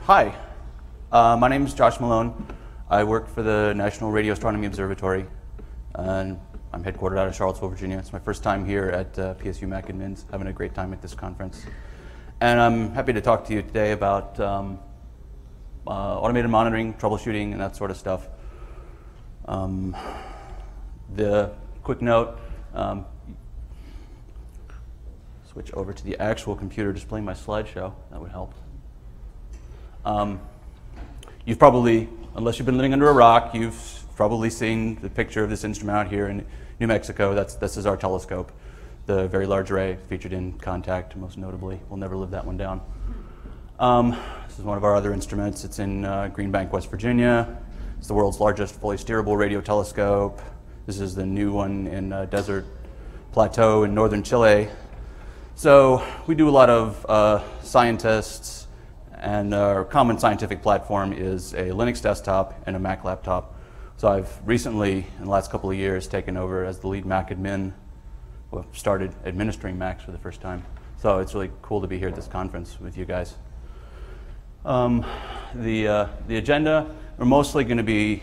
Hi, my name is Josh Malone. I work for the National Radio Astronomy Observatory, and I'm headquartered out of Charlottesville, Virginia. It's my first time here at PSU MacAdmins, having a great time at this conference. And I'm happy to talk to you today about automated monitoring, troubleshooting, and that sort of stuff. The quick note, switch over to the actual computer displaying my slideshow. That would help. You've probably, unless you've been living under a rock, you've probably seen the picture of this instrument out here in New Mexico. This is our telescope, the Very Large Array featured in Contact, most notably. We'll never live that one down. This is one of our other instruments. It's in Green Bank, West Virginia. It's the world's largest fully steerable radio telescope. This is the new one in Desert Plateau in northern Chile. So we do a lot of scientists, and our common scientific platform is a Linux desktop and a Mac laptop. So I've recently, in the last couple of years, taken over as the lead Macadmin. Well, started administering Macs for the first time. So it's really cool to be here at this conference with you guys. The agenda, we're mostly going to be,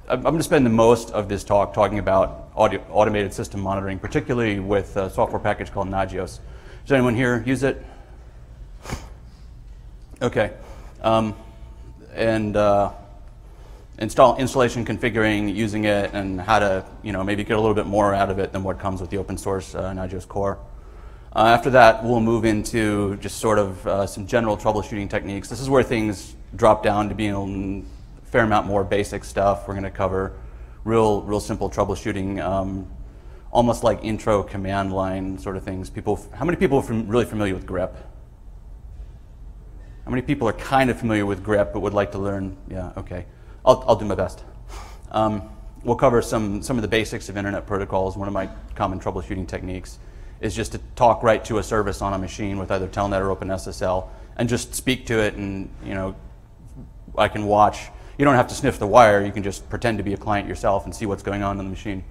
I'm going to spend the most of this talk talking about automated system monitoring, particularly with a software package called Nagios. Does anyone here use it? Okay. Installation, configuring, using it, and how to maybe get a little bit more out of it than what comes with the open source Nagios core. After that, we'll move into just sort of some general troubleshooting techniques. This is where things drop down to being a fair amount more basic stuff. We're going to cover real simple troubleshooting, almost like intro command line sort of things. How many people are really familiar with grep? How many people are kind of familiar with grep but would like to learn? Yeah, okay. I'll do my best. We'll cover some of the basics of internet protocols. One of my common troubleshooting techniques is just to talk right to a service on a machine with either telnet or openssl and just speak to it, and I can watch. You don't have to sniff the wire. You can just pretend to be a client yourself and see what's going on the machine.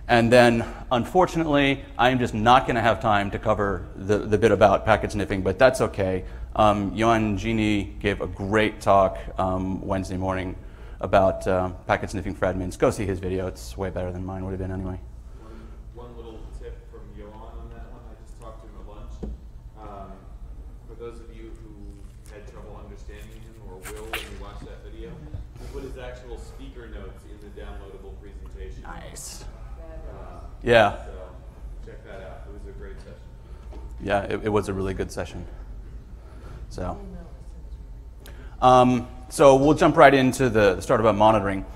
And then, unfortunately, I'm just not going to have time to cover the bit about packet sniffing, but that's okay. Johan Gini gave a great talk Wednesday morning about packet sniffing for admins. Go see his video. It's way better than mine would have been anyway. One little tip from Johan on that one. I just talked to him at lunch. For those of you who had trouble understanding him or will when you watch that video, he put his actual speaker notes in the downloadable presentation. Nice. Yeah. So check that out. It was a great session. Yeah, it was a really good session. So we'll jump right into the start about monitoring.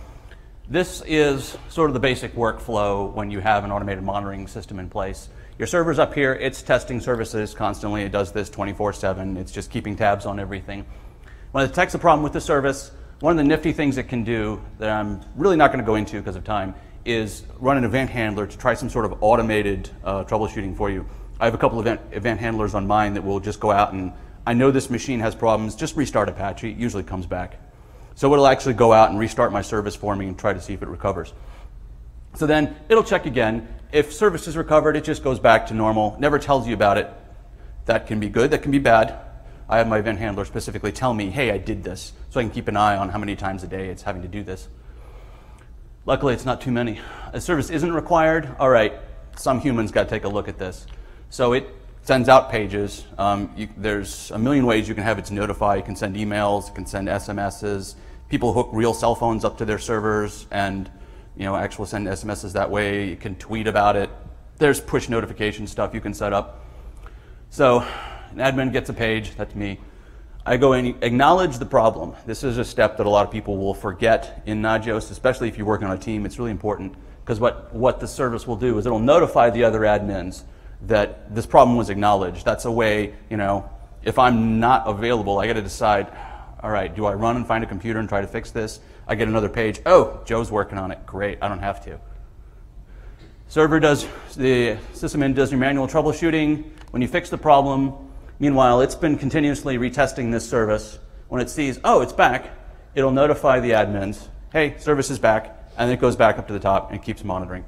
This is sort of the basic workflow when you have an automated monitoring system in place. Your server's up here. It's testing services constantly. It does this 24/7. It's just keeping tabs on everything. When it detects a problem with the service, one of the nifty things it can do that I'm really not going to go into because of time is run an event handler to try some sort of automated troubleshooting for you. I have a couple of event handlers on mine that will just go out and, I know this machine has problems, just restart Apache. It usually comes back. So it'll actually go out and restart my service for me and try to see if it recovers. So then it'll check again. If service is recovered, it just goes back to normal, never tells you about it. That can be good, that can be bad. I have my event handler specifically tell me, hey, I did this, so I can keep an eye on how many times a day it's having to do this. Luckily, it's not too many. A service isn't required. All right, some humans got to take a look at this. So it sends out pages. There's a million ways you can have it to notify. You can send emails, you can send SMSs. People hook real cell phones up to their servers and actually send SMSs that way. You can tweet about it. There's push notification stuff you can set up. So an admin gets a page, that's me. I go and acknowledge the problem. This is a step that a lot of people will forget in Nagios, especially if you're working on a team. It's really important because what the service will do is it'll notify the other admins that this problem was acknowledged. That's a way, if I'm not available, I got to decide, all right, do I run and find a computer and try to fix this? I get another page. Oh, Joe's working on it. Great, I don't have to. The system admin does your manual troubleshooting. When you fix the problem, meanwhile, it's been continuously retesting this service. When it sees, oh, it's back, it'll notify the admins, hey, service is back, and it goes back up to the top and keeps monitoring.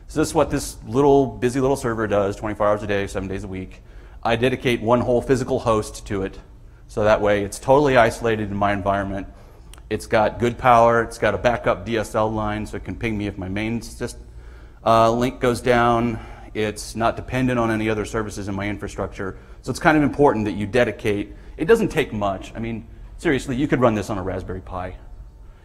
So this is what this busy little server does 24 hours a day, 7 days a week. I dedicate one whole physical host to it So that way it's totally isolated in my environment. It's got good power. It's got a backup DSL line so it can ping me if my main link goes down. It's not dependent on any other services in my infrastructure. So it's kind of important that you dedicate. It doesn't take much. I mean, seriously, you could run this on a Raspberry Pi.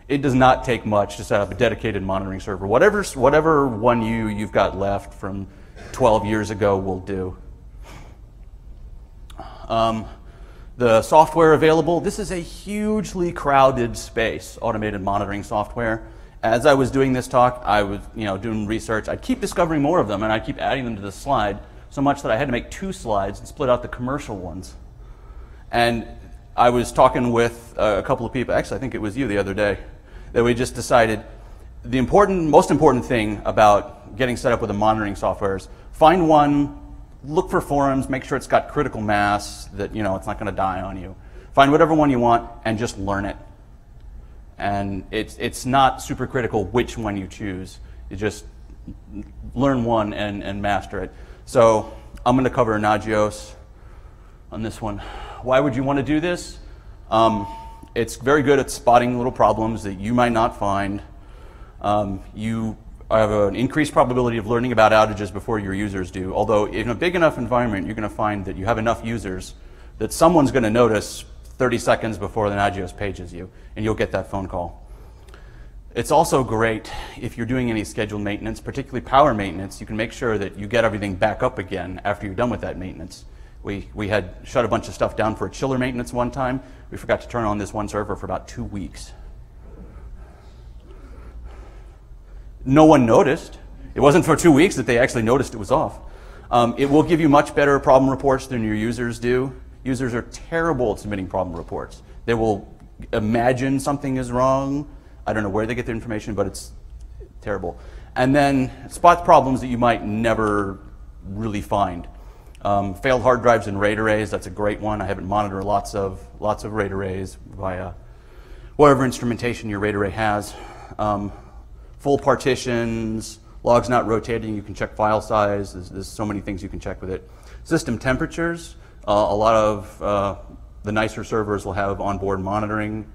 It does not take much to set up a dedicated monitoring server. Whatever one you've got left from 12 years ago will do. The software available, this is a hugely crowded space, automated monitoring software. As I was doing this talk, I was doing research. I'd keep discovering more of them, and I'd keep adding them to the slide, so much that I had to make 2 slides and split out the commercial ones. And I was talking with a couple of people, actually I think it was you the other day, that we just decided the most important thing about getting set up with a monitoring software is find one, look for forums, make sure it's got critical mass, that it's not going to die on you. Find whatever one you want and just learn it. And it's not super critical which one you choose. You just learn one and master it. So I'm going to cover Nagios on this one. Why would you want to do this? It's very good at spotting little problems that you might not find. You have an increased probability of learning about outages before your users do. Although in a big enough environment, you're going to find that you have enough users that someone's going to notice 30 seconds before the Nagios pages you, and you'll get that phone call. It's also great if you're doing any scheduled maintenance, particularly power maintenance. You can make sure that you get everything back up again after you're done with that maintenance. We had shut a bunch of stuff down for a chiller maintenance one time. We forgot to turn on this one server for about 2 weeks. No one noticed. It wasn't for 2 weeks that they actually noticed it was off. It will give you much better problem reports than your users do. Users are terrible at submitting problem reports. They will imagine something is wrong. I don't know where they get their information, but it's terrible. And then spot problems that you might never really find. Failed hard drives and RAID arrays, that's a great one. I haven't monitored lots of RAID arrays via whatever instrumentation your RAID array has. Full partitions, logs not rotating, you can check file size. There's so many things you can check with it. System temperatures, a lot of the nicer servers will have onboard monitoring,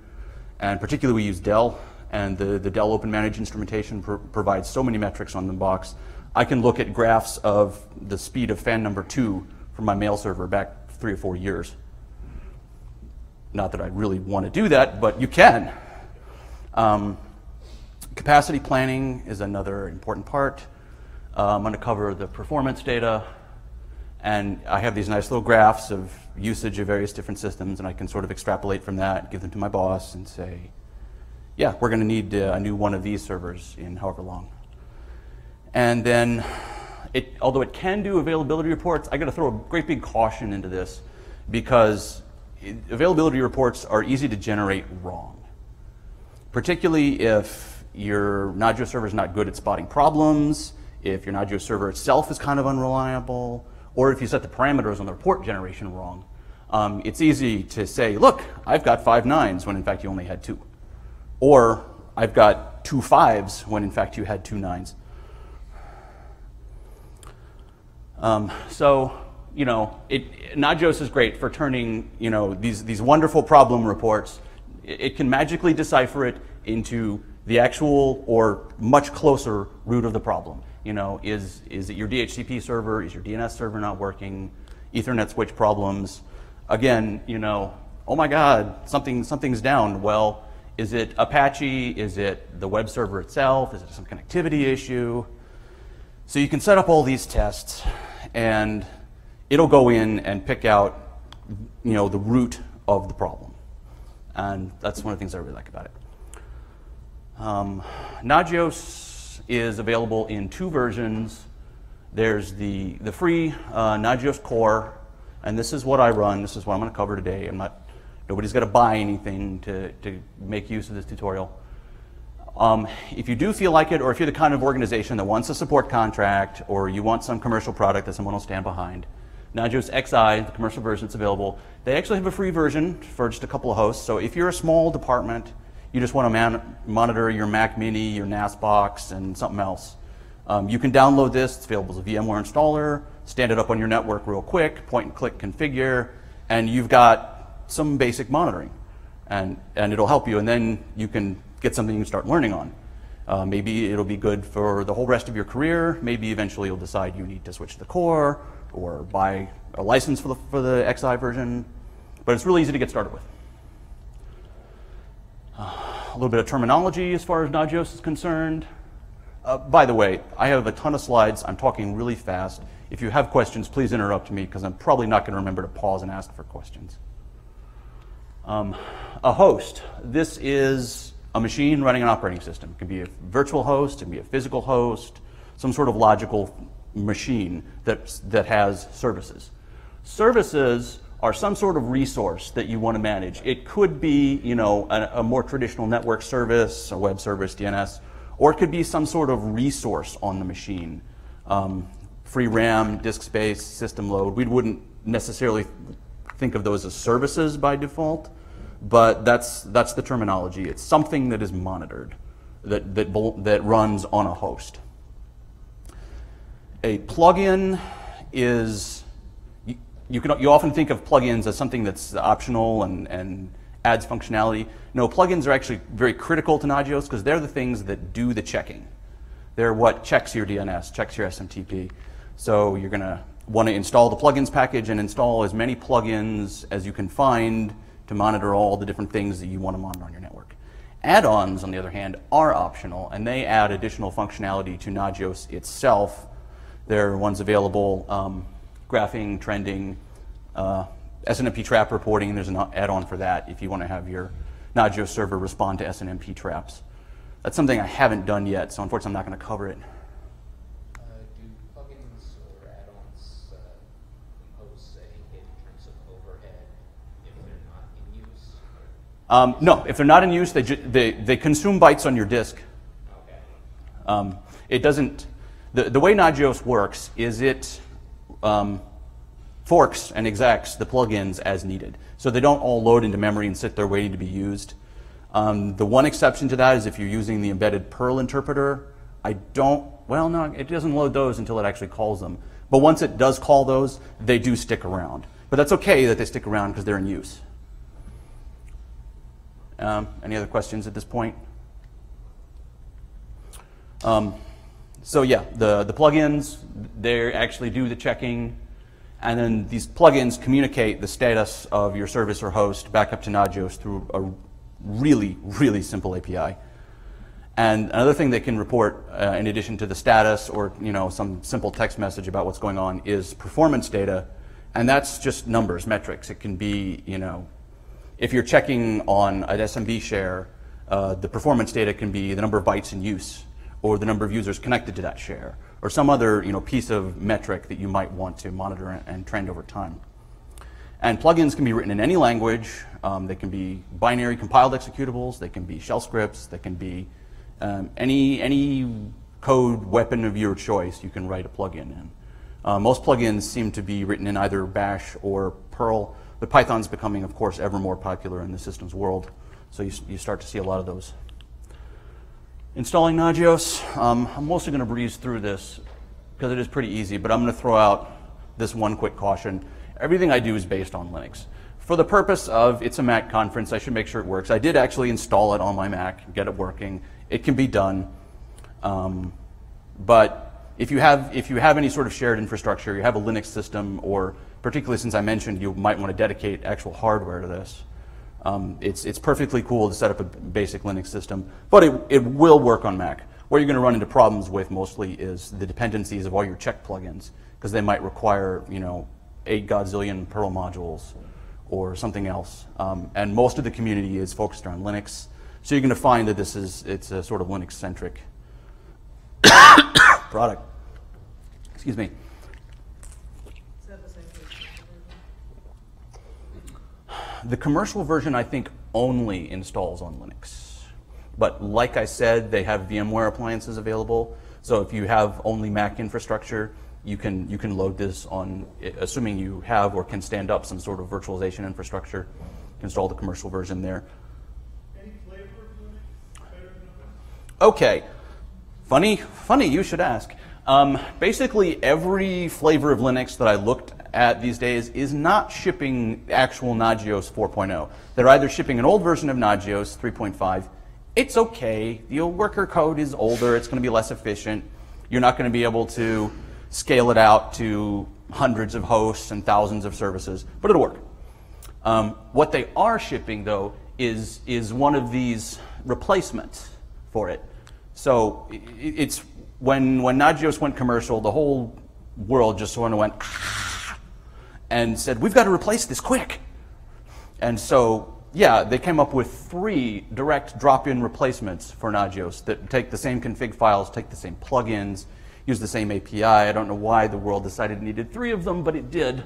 and particularly we use Dell, and the Dell Open Managed instrumentation provides so many metrics on the box. I can look at graphs of the speed of fan number 2 from my mail server back 3 or 4 years. Not that I really want to do that, but you can. Capacity planning is another important part. I'm going to cover the performance data, and I have these nice little graphs of usage of various different systems, and I can sort of extrapolate from that, give them to my boss, and say, yeah, we're going to need a new one of these servers in however long. And then, although it can do availability reports, I got to throw a great big caution into this, because availability reports are easy to generate wrong, particularly if your Nagios server is not good at spotting problems, if your Nagios server itself is kind of unreliable, or if you set the parameters on the report generation wrong. It's easy to say, look, I've got 5 9s when in fact you only had 2. Or I've got 2 5s when in fact you had 2 9s. Nagios is great for turning these wonderful problem reports. It can magically decipher it into the actual or much closer root of the problem. Is it your DHCP server? Is your DNS server not working? Ethernet switch problems. Again, oh my God, something's down. Well, is it Apache? Is it the web server itself? Is it some connectivity issue? So you can set up all these tests, and it'll go in and pick out, the root of the problem. And that's one of the things I really like about it. Nagios is available in 2 versions. There's the free Nagios core, and this is what I run. This is what I'm going to cover today. Nobody's got to buy anything to make use of this tutorial. If you do feel like it, or if you're the kind of organization that wants a support contract, or you want some commercial product that someone will stand behind, Nagios XI, the commercial version, is available. They actually have a free version for just a couple of hosts. So if you're a small department, you just want to monitor your Mac Mini, your NAS box, and something else, you can download this. It's available as a VMware installer, stand it up on your network real quick, point and click configure, and you've got some basic monitoring, and it'll help you, and then you can get something you can start learning on. Maybe it'll be good for the whole rest of your career. Maybe eventually you'll decide you need to switch to the core or buy a license for the XI version, but it's really easy to get started with. A little bit of terminology as far as Nagios is concerned. By the way, I have a ton of slides. I'm talking really fast. If you have questions, please interrupt me, because I'm probably not going to remember to pause and ask for questions. A host. This is a machine running an operating system. It can be a virtual host, it can be a physical host, some sort of logical machine that has services. Services are some sort of resource that you want to manage. It could be, you know, a more traditional network service, a web service, DNS, or it could be some sort of resource on the machine. Free RAM, disk space, system load. We wouldn't necessarily think of those as services by default, but that's the terminology. It's something that is monitored, that runs on a host. A plugin is, you often think of plugins as something that's optional and adds functionality. No, plugins are actually very critical to Nagios because they're the things that do the checking. They're what checks your DNS, checks your SMTP. So you're going to want to install the plugins package and install as many plugins as you can find to monitor all the different things that you want to monitor on your network. Add-ons, on the other hand, are optional, and they add additional functionality to Nagios itself. There are ones available, graphing, trending, SNMP trap reporting. There's an add-on for that if you want to have your Nagios server respond to SNMP traps. That's something I haven't done yet, so unfortunately I'm not going to cover it. Do plugins or add-ons impose a hit in terms of overhead if they're not in use? No, if they're not in use, they consume bytes on your disk. Okay. It doesn't. The way Nagios works is it forks and execs the plugins as needed. So they don't all load into memory and sit there waiting to be used. The one exception to that is if you're using the embedded Perl interpreter. Well, no, it doesn't load those until it actually calls them. But once it does call those, they do stick around. But that's okay that they stick around because they're in use. Any other questions at this point? So yeah, the plugins, they actually do the checking, and then these plugins communicate the status of your service or host back up to Nagios through a really, really simple API. And another thing they can report, in addition to the status or some simple text message about what's going on, is performance data, and that's just numbers, metrics. It can be, if you're checking on an SMB share, the performance data can be the number of bytes in use, or the number of users connected to that share, or some other piece of metric that you might want to monitor and trend over time. And plugins can be written in any language. They can be binary compiled executables. They can be shell scripts. They can be any code weapon of your choice you can write a plugin in. Most plugins seem to be written in either BASH or PERL, but Python's becoming, of course, ever more popular in the systems world. So you start to see a lot of those. Installing Nagios, I'm mostly going to breeze through this because it is pretty easy, but I'm going to throw out this one quick caution. Everything I do is based on Linux. For the purpose of it's a Mac conference, I should make sure it works. I did actually install it on my Mac, get it working. It can be done. But if you have any sort of shared infrastructure, you have a Linux system, or particularly since I mentioned you might want to dedicate actual hardware to this, it's perfectly cool to set up a basic Linux system, but it will work on Mac. What you're going to run into problems with mostly is the dependencies of all your check plugins, because they might require 8 godzillion Perl modules or something else. And most of the community is focused around Linux, so you're going to find that it's a sort of Linux-centric product. Excuse me. The commercial version, I think, only installs on Linux. But like I said, they have VMware appliances available. So if you have only Mac infrastructure, you can load this on, assuming you have or can stand up some sort of virtualization infrastructure, install the commercial version there. Any flavor of Linux better than others? Okay, funny you should ask. Basically, every flavor of Linux that I looked at these days is not shipping actual Nagios 4.0. They're either shipping an old version of Nagios 3.5. It's okay. The worker code is older. It's going to be less efficient. You're not going to be able to scale it out to hundreds of hosts and thousands of services, but it'll work. What they are shipping, though, is one of these replacements for it. So it's when Nagios went commercial, the whole world just sort of went and said, we've got to replace this quick. And so, yeah, they came up with 3 direct drop-in replacements for Nagios that take the same config files, take the same plugins, use the same API. I don't know why the world decided it needed 3 of them, but it did.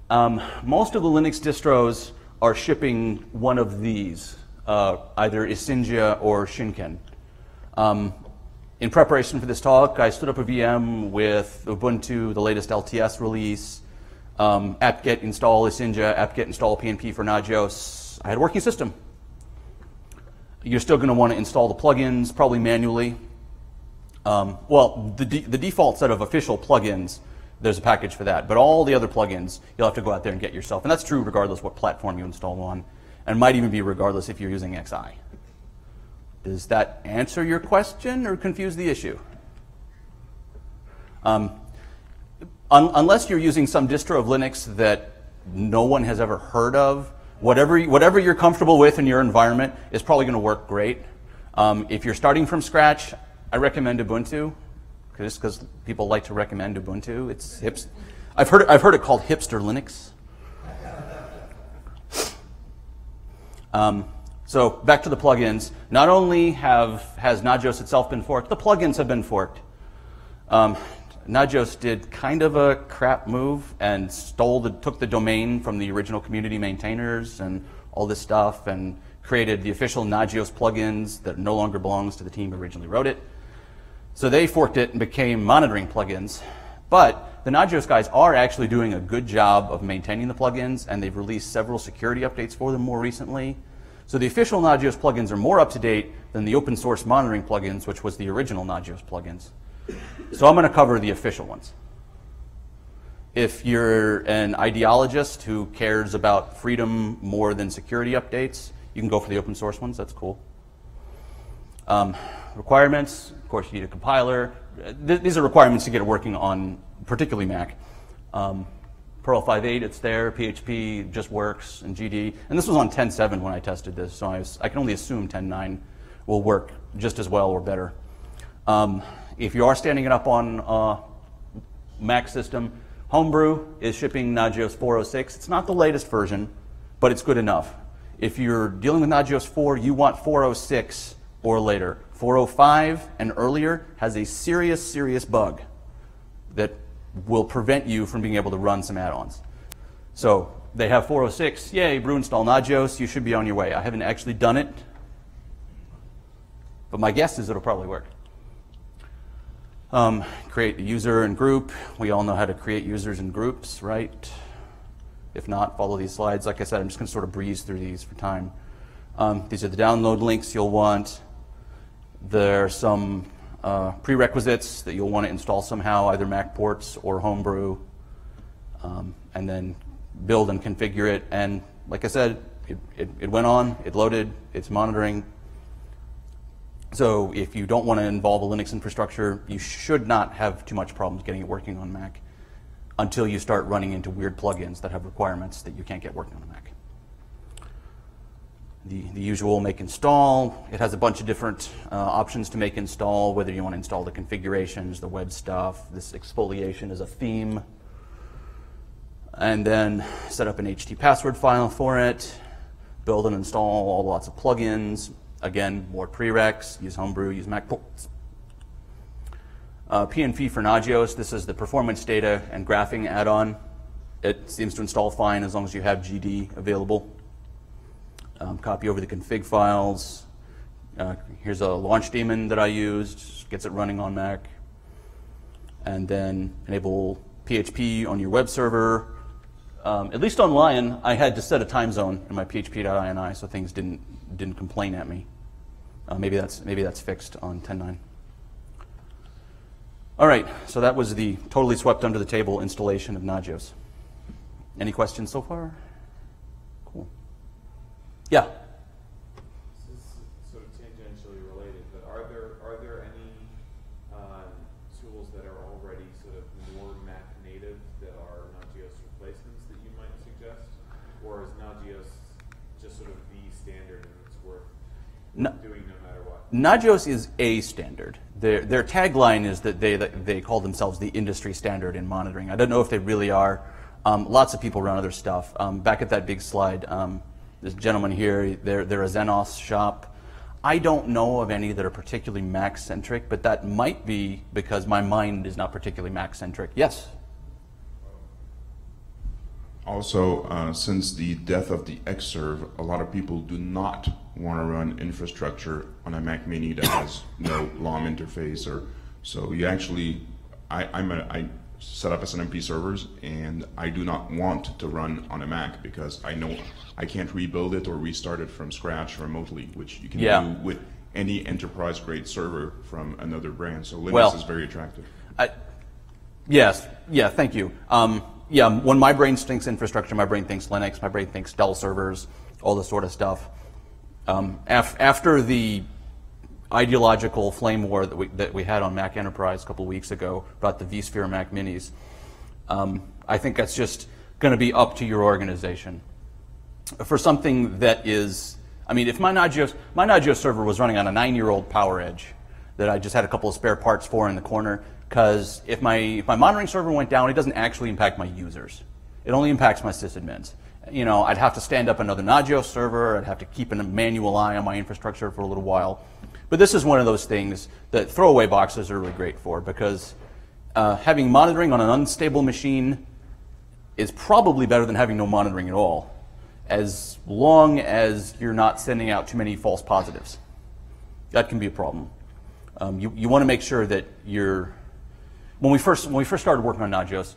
Most of the Linux distros are shipping one of these, either Isinja or Shinken. In preparation for this talk, I stood up a VM with Ubuntu, the latest LTS release, apt-get install Isinja, apt-get install PNP for Nagios. I had a working system. You're still going to want to install the plugins, probably manually. Well, the default set of official plugins, there's a package for that. But all the other plugins, you'll have to go out there and get yourself. And that's true regardless what platform you install on, and might even be regardless if you're using XI. Does that answer your question or confuse the issue? Unless you're using some distro of Linux that no one has ever heard of, whatever you're comfortable with in your environment is probably going to work great. If you're starting from scratch, I recommend Ubuntu, just because people like to recommend Ubuntu. It's hips. I've heard it called hipster Linux. So back to the plugins. Not only has Nagios itself been forked, the plugins have been forked. Nagios did kind of a crap move and took the domain from the original community maintainers and all this stuff and created the official Nagios plugins that no longer belongs to the team who originally wrote it. So they forked it and became monitoring plugins. But the Nagios guys are actually doing a good job of maintaining the plugins, and they've released several security updates for them more recently. So the official Nagios plugins are more up to date than the open source monitoring plugins, which was the original Nagios plugins. So I'm going to cover the official ones. If you're an ideologist who cares about freedom more than security updates, you can go for the open source ones. That's cool. Requirements, of course, you need a compiler. These are requirements to get it working on particularly Mac. Perl 5.8, it's there. PHP just works, and GD. And this was on 10.7 when I tested this, so I can only assume 10.9 will work just as well or better. If you are standing it up on a Mac system, Homebrew is shipping Nagios 4.06. It's not the latest version, but it's good enough. If you're dealing with Nagios 4, you want 4.06 or later. 4.05 and earlier has a serious, serious bug that will prevent you from being able to run some add-ons. So they have 4.06, yay, brew install Nagios, you should be on your way. I haven't actually done it, but my guess is it'll probably work. Create a user and group. We all know how to create users and groups, right? If not, follow these slides. Like I said, I'm just going to sort of breeze through these for time. These are the download links you'll want. There are some prerequisites that you'll want to install somehow, either Mac ports or Homebrew, and then build and configure it. And like I said, it went on, it loaded, it's monitoring. So if you don't want to involve a Linux infrastructure, you should not have too much problems getting it working on Mac until you start running into weird plugins that have requirements that you can't get working on a Mac. The usual make install. It has a bunch of different options to make install, whether you want to install the configurations, the web stuff. This exfoliation is a theme. And then set up an HT password file for it. Build and install lots of plugins. Again, more prereqs. Use Homebrew, use Mac ports. PNP for Nagios. This is the performance data and graphing add-on. It seems to install fine as long as you have GD available. Copy over the config files. Here's a launch daemon that I used, gets it running on Mac. And then enable PHP on your web server. At least on Lion, I had to set a time zone in my php.ini so things didn't complain at me. Maybe that's fixed on 10.9. All right, so that was the totally swept under the table installation of Nagios. Any questions so far? Cool. Yeah. This is sort of tangentially related, but are there any tools that are already sort of more Mac native that are Nagios replacements that you might suggest? Or is Nagios just sort of the standard and it's worth doing no matter what? Nagios is a standard. Their tagline is that they call themselves the industry standard in monitoring. I don't know if they really are. Lots of people run other stuff. Back at that big slide, this gentleman here, they're a Xenos shop. I don't know of any that are particularly Mac-centric, but that might be because my mind is not particularly Mac-centric. Yes? Also, since the death of the Xserve, a lot of people do not want to run infrastructure on a Mac Mini that has no LOM interface, or so you actually, I set up SNMP servers, and I do not want to run on a Mac because I know I can't rebuild it or restart it from scratch remotely, which you can do with any enterprise-grade server from another brand. So Linux is very attractive. Yes. Yeah. Thank you. Yeah. When my brain thinks infrastructure, my brain thinks Linux. My brain thinks Dell servers, all this sort of stuff. After the ideological flame war that we had on Mac Enterprise a couple of weeks ago about the vSphere Mac Minis, I think that's just going to be up to your organization. For something that is, I mean, if my Nagios server was running on a 9-year-old PowerEdge that I just had a couple of spare parts for in the corner, because if my monitoring server went down, it doesn't actually impact my users. It only impacts my sysadmins. You know, I'd have to stand up another Nagios server. I'd have to keep a manual eye on my infrastructure for a little while. But this is one of those things that throwaway boxes are really great for, because having monitoring on an unstable machine is probably better than having no monitoring at all, as long as you're not sending out too many false positives. That can be a problem. You want to make sure that you're... When we first started working on Nagios,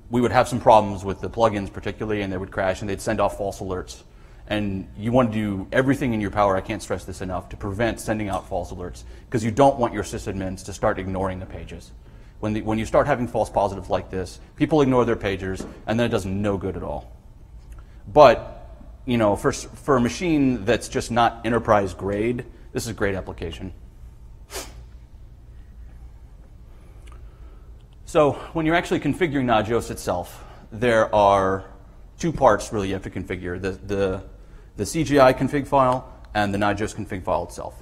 we would have some problems with the plugins particularly, and they would crash and they'd send off false alerts. And you want to do everything in your power, I can't stress this enough, to prevent sending out false alerts, because you don't want your sysadmins to start ignoring the pages. When you start having false positives like this, people ignore their pagers, and then it does no good at all. But, you know, for a machine that's just not enterprise grade, this is a great application. So when you're actually configuring Nagios itself, there are two parts really you have to configure, the CGI config file and the Nagios config file itself.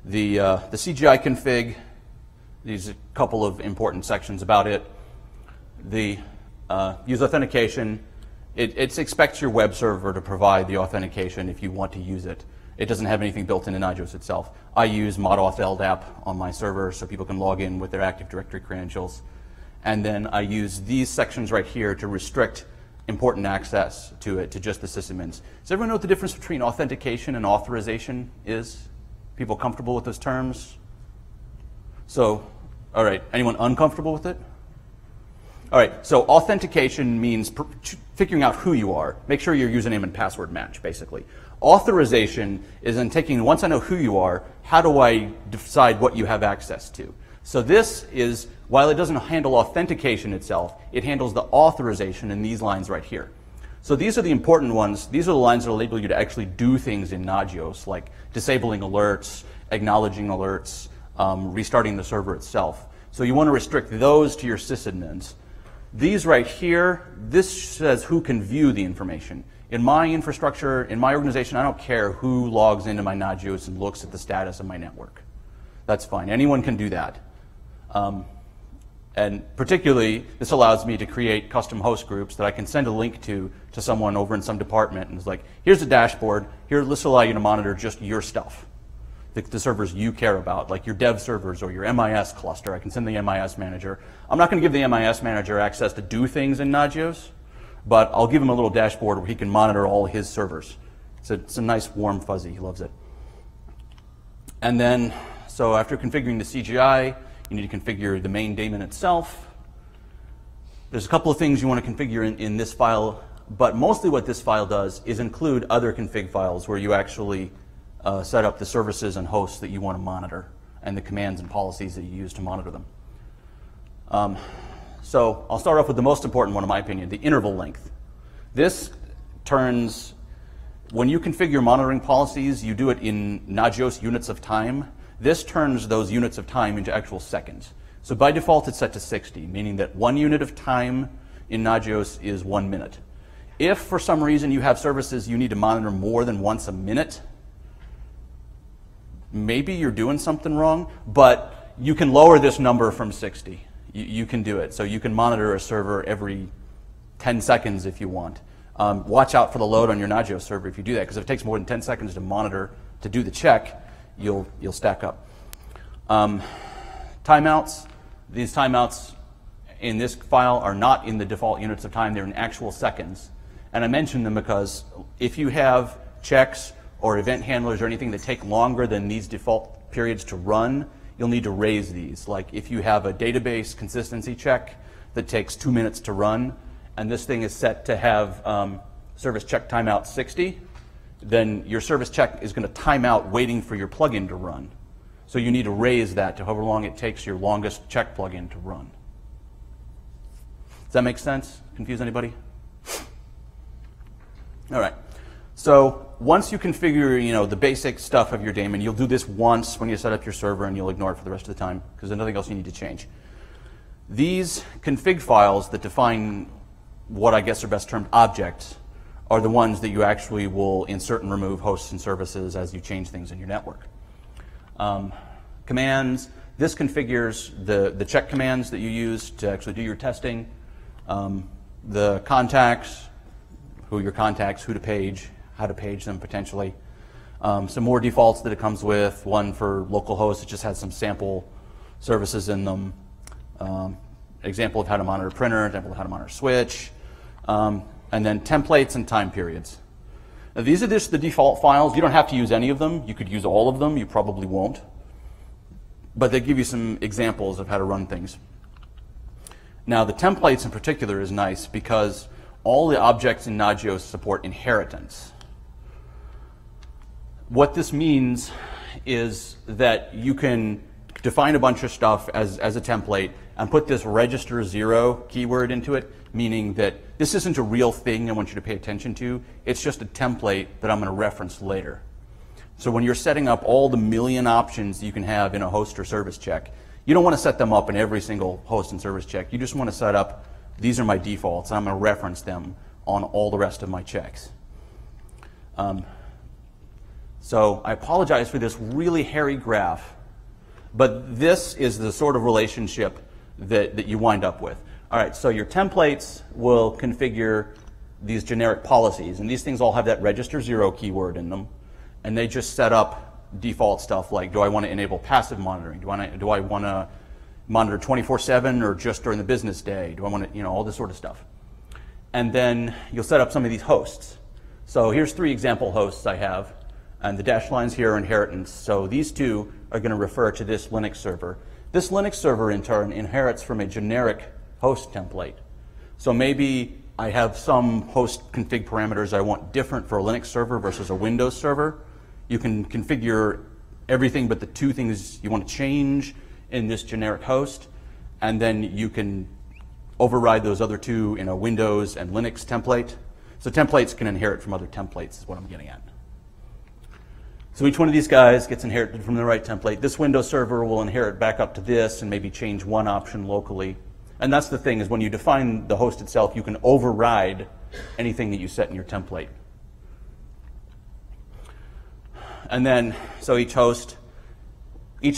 The CGI config, there's a couple of important sections about it. The use authentication, it expects your web server to provide the authentication if you want to use it. It doesn't have anything built into Nagios itself. I use modauth LDAP on my server so people can log in with their Active Directory credentials. And then I use these sections right here to restrict important access to it, to just the sysadmins. Does everyone know what the difference between authentication and authorization is? People comfortable with those terms? So, all right, anyone uncomfortable with it? All right, so authentication means figuring out who you are. Make sure your username and password match, basically. Authorization is in taking, once I know who you are, how do I decide what you have access to? So this is, while it doesn't handle authentication itself, it handles the authorization in these lines right here. So these are the important ones. These are the lines that will enable you to actually do things in Nagios, like disabling alerts, acknowledging alerts, restarting the server itself. So you want to restrict those to your sysadmins. These right here, this says who can view the information. In my infrastructure, in my organization, I don't care who logs into my Nagios and looks at the status of my network. That's fine. Anyone can do that. And particularly, this allows me to create custom host groups that I can send a link to someone over in some department. And it's like, here's a dashboard. Here, this will allow you to monitor just your stuff, the servers you care about, like your dev servers or your MIS cluster. I can send the MIS manager. I'm not going to give the MIS manager access to do things in Nagios, but I'll give him a little dashboard where he can monitor all his servers. It's a nice warm fuzzy. He loves it. And then, so after configuring the CGI, you need to configure the main daemon itself. There's a couple of things you want to configure in this file, but mostly what this file does is include other config files where you actually set up the services and hosts that you want to monitor. and the commands and policies that you use to monitor them. So I'll start off with the most important one, in my opinion, the interval length. This turns, when you configure monitoring policies, you do it in Nagios units of time. This turns those units of time into actual seconds. So by default, it's set to 60, meaning that 1 unit of time in Nagios is 1 minute. If for some reason you have services you need to monitor more than once a minute, maybe you're doing something wrong, but you can lower this number from 60. You can do it. So you can monitor a server every 10 seconds if you want. Watch out for the load on your Nagios server if you do that, because if it takes more than 10 seconds to monitor, to do the check, you'll stack up. Timeouts. These timeouts in this file are not in the default units of time. They're in actual seconds. And I mention them because if you have checks or event handlers or anything that take longer than these default periods to run, you'll need to raise these. Like if you have a database consistency check that takes 2 minutes to run, and this thing is set to have service check timeout 60, then your service check is going to time out waiting for your plugin to run. So you need to raise that to however long it takes your longest check plugin to run. Does that make sense? Confuse anybody? All right. So once you configure, the basic stuff of your daemon, you'll do this once when you set up your server, and you'll ignore it for the rest of the time because there's nothing else you need to change. These config files that define what I guess are best termed objects are the ones that you actually will insert and remove hosts and services as you change things in your network. Commands. This configures the check commands that you use to actually do your testing. The contacts, who your contacts, who to page, how to page them potentially. Some more defaults that it comes with. One for local hosts, it just has some sample services in them. Example of how to monitor a printer, example of how to monitor a switch. And then templates and time periods. Now, these are just the default files. You don't have to use any of them. You could use all of them. You probably won't. But they give you some examples of how to run things. Now, the templates in particular is nice because all the objects in Nagios support inheritance. What this means is that you can define a bunch of stuff as a template and put this register 0 keyword into it, meaning that this isn't a real thing I want you to pay attention to. It's just a template that I'm going to reference later. So when you're setting up all the million options you can have in a host or service check, you don't want to set them up in every single host and service check. You just want to set up, these are my defaults, and I'm going to reference them on all the rest of my checks. So I apologize for this really hairy graph, but this is the sort of relationship that you wind up with. All right, so your templates will configure these generic policies, and these things all have that register 0 keyword in them, and they just set up default stuff like, do I want to enable passive monitoring? Do I want to monitor 24/7 or just during the business day? Do I want to, all this sort of stuff. And then you'll set up some of these hosts. So here's 3 example hosts I have, and the dashed lines here are inheritance. So these 2 are going to refer to this Linux server. This Linux server, in turn, inherits from a generic host template. So maybe I have some host config parameters I want different for a Linux server versus a Windows server. You can configure everything but the 2 things you want to change in this generic host, and then you can override those other 2 in a Windows and Linux template. So templates can inherit from other templates is what I'm getting at. So each one of these guys gets inherited from the right template. This Windows server will inherit back up to this and maybe change one option locally. And that's the thing, is when you define the host itself, you can override anything that you set in your template. And then, so each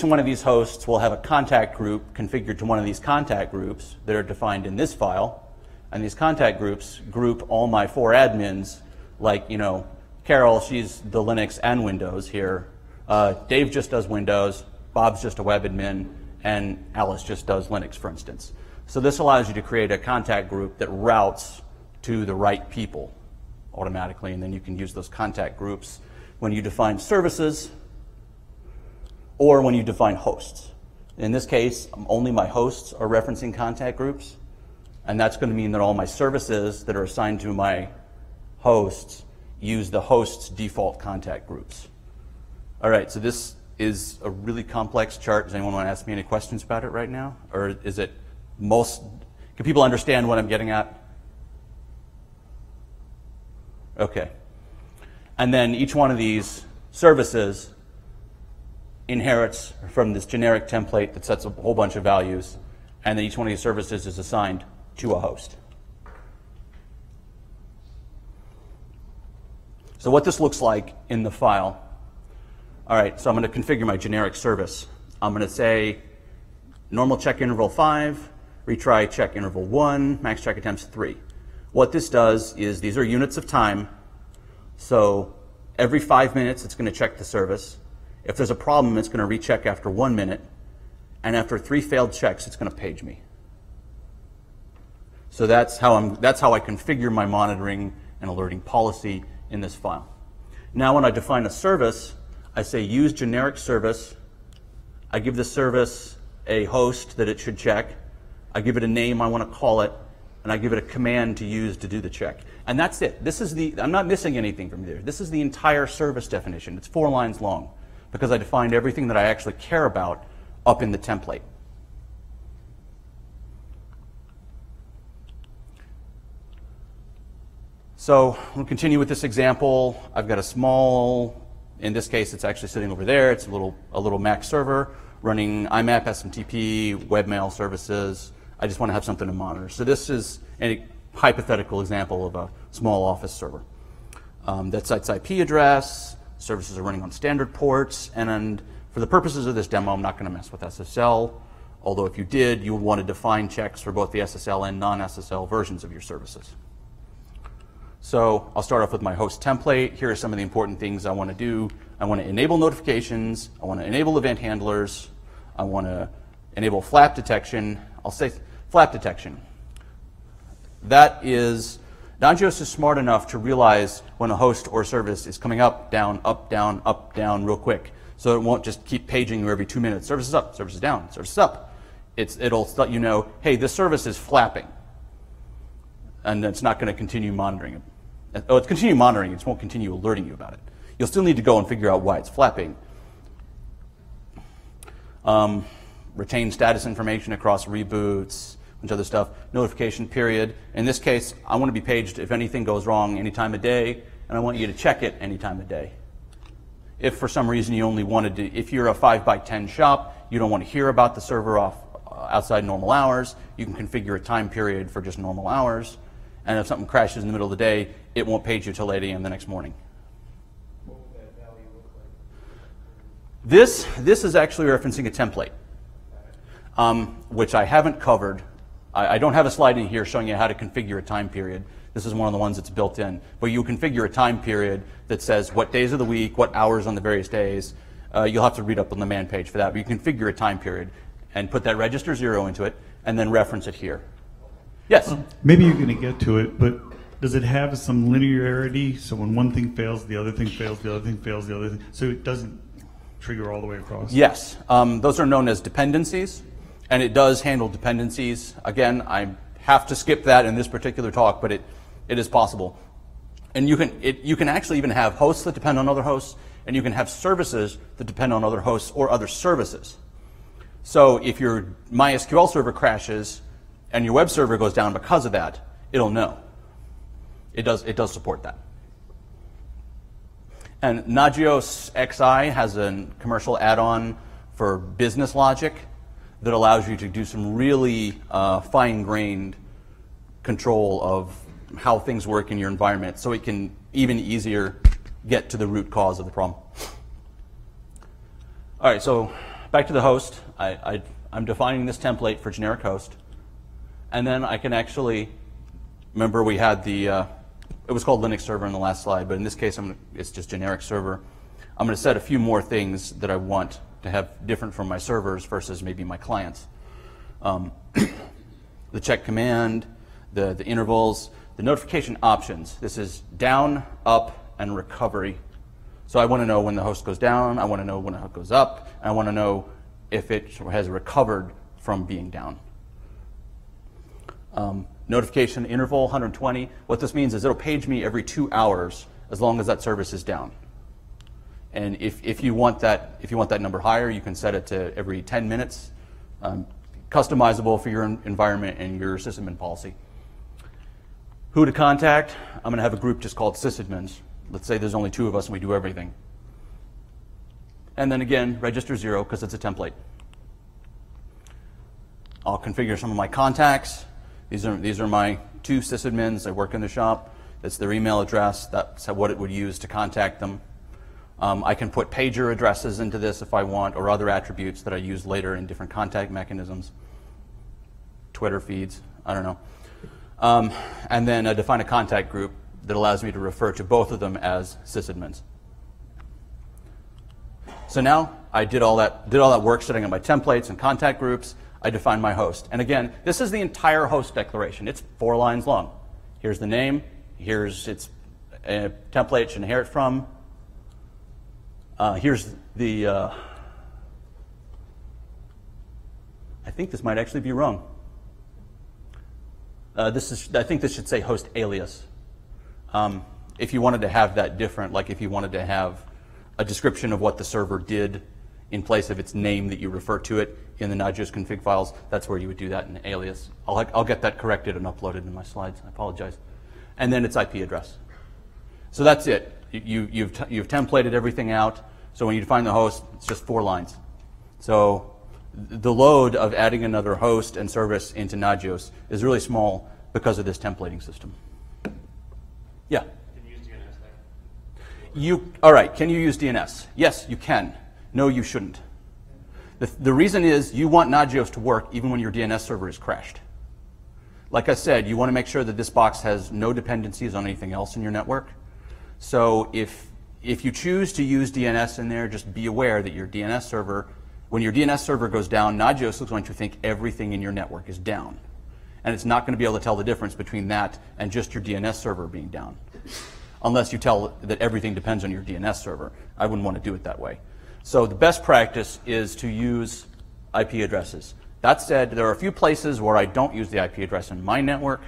one of these hosts will have a contact group configured to one of these contact groups that are defined in this file. And these contact groups group all my 4 admins, like, Carol, she's the Linux and Windows here. Dave just does Windows. Bob's just a web admin. And Alice just does Linux, for instance. So this allows you to create a contact group that routes to the right people automatically. And then you can use those contact groups when you define services or when you define hosts. In this case, only my hosts are referencing contact groups. And that's going to mean that all my services that are assigned to my hosts use the host's default contact groups. All right, so this is a really complex chart. Does anyone want to ask me any questions about it right now? Or is it can people understand what I'm getting at? Okay. And then each one of these services inherits from this generic template that sets a whole bunch of values, and then each one of these services is assigned to a host. So what this looks like in the file, all right, so I'm going to configure my generic service. I'm going to say normal check interval 5, retry check interval 1, max check attempts 3. What this does is these are units of time, so every 5 minutes it's going to check the service. If there's a problem, it's going to recheck after 1 minute, and after 3 failed checks, it's going to page me. So that's how I configure my monitoring and alerting policy in this file. Now when I define a service, I say use generic service. I give the service a host that it should check. I give it a name I want to call it, and I give it a command to use to do the check. And that's it. I'm not missing anything from there. This is the entire service definition. It's 4 lines long, because I defined everything that I actually care about up in the template. So we'll continue with this example. I've got a small, in this case it's actually sitting over there, it's a little Mac server running IMAP, SMTP, webmail services. I just want to have something to monitor. So this is a hypothetical example of a small office server. That site's IP address, services are running on standard ports, and for the purposes of this demo, I'm not going to mess with SSL, although if you did, you would want to define checks for both the SSL and non-SSL versions of your services. So I'll start off with my host template. Here are some of the important things I want to do. I want to enable notifications. I want to enable event handlers. I want to enable flap detection. I'll say flap detection. That is, Nagios is smart enough to realize when a host or service is coming up, down, real quick. So it won't just keep paging you every 2 minutes. Service is up, service is down, service is up. It'll let you know, hey, this service is flapping. And it's not going to continue monitoring it. Oh, it's continue monitoring, it just won't continue alerting you about it. You'll still need to go and figure out why it's flapping. Retain status information across reboots, a bunch of other stuff. Notification period. In this case, I want to be paged if anything goes wrong any time of day, and I want you to check it any time of day. If for some reason you only wanted to, if you're a 5x10 shop, you don't want to hear about the server outside normal hours, you can configure a time period for just normal hours. And if something crashes in the middle of the day, it won't page you till 8 a.m. the next morning. What would that value look like? This is actually referencing a template, which I haven't covered. I don't have a slide in here showing you how to configure a time period. This is one of the ones that's built in. But you configure a time period that says what days of the week, what hours on the various days. You'll have to read up on the man page for that. But you configure a time period and put that register 0 into it and then reference it here. Yes? Maybe you're going to get to it, but does it have some linearity? So when one thing fails, the other thing fails, the other thing fails, the other thing, so it doesn't trigger all the way across? Yes. Those are known as dependencies, and it does handle dependencies. Again, I have to skip that in this particular talk, but it is possible. And you can actually even have hosts that depend on other hosts, and you can have services that depend on other hosts or other services. So if your MySQL server crashes, and your web server goes down because of that, it'll know. It does support that. And Nagios XI has a commercial add-on for business logic that allows you to do some really fine-grained control of how things work in your environment, so it can even easier get to the root cause of the problem. All right, so back to the host. I'm defining this template for generic host. And then I can actually, remember we had it was called Linux server in the last slide, but in this case it's just generic server. I'm going to set a few more things that I want to have different from my servers versus maybe my clients. The check command, the intervals, the notification options. This is down, up, and recovery. So I want to know when the host goes down, I want to know when the host goes up, and I want to know if it has recovered from being down. Notification interval 120. What this means is it'll page me every 2 hours as long as that service is down. And if you want that number higher, you can set it to every 10 minutes, customizable for your environment and your sysadmin policy. Who to contact? I'm going to have a group just called sysadmins. Let's say there's only 2 of us and we do everything. And then again, register 0 because it's a template. I'll configure some of my contacts. These are my 2 sysadmins. They work in the shop. That's their email address. That's what it would use to contact them. I can put pager addresses into this if I want, or other attributes that I use later in different contact mechanisms. Twitter feeds, I don't know. And then define a contact group that allows me to refer to both of them as sysadmins. So now I did all that work setting up my templates and contact groups. I defined my host. And again, this is the entire host declaration. It's 4 lines long. Here's the name. Here's its template it should inherit from. Here's the, I think this might actually be wrong. I think this should say host alias. If you wanted to have that different, like if you wanted to have a description of what the server did in place of its name that you refer to it in the Nagios config files, that's where you would do that in alias. I'll get that corrected and uploaded in my slides. I apologize. And then its IP address. So that's it. You've templated everything out. So when you define the host, it's just 4 lines. So the load of adding another host and service into Nagios is really small because of this templating system. Yeah? Can you use DNS there? All right, can you use DNS? Yes, you can. No, you shouldn't. The reason is you want Nagios to work even when your DNS server is crashed. Like I said, you want to make sure that this box has no dependencies on anything else in your network. So if you choose to use DNS in there, just be aware that your DNS server, when your DNS server goes down, Nagios is going to think everything in your network is down. And it's not going to be able to tell the difference between that and just your DNS server being down. Unless you tell that everything depends on your DNS server. I wouldn't want to do it that way. So the best practice is to use IP addresses. That said, there are a few places where I don't use the IP address in my network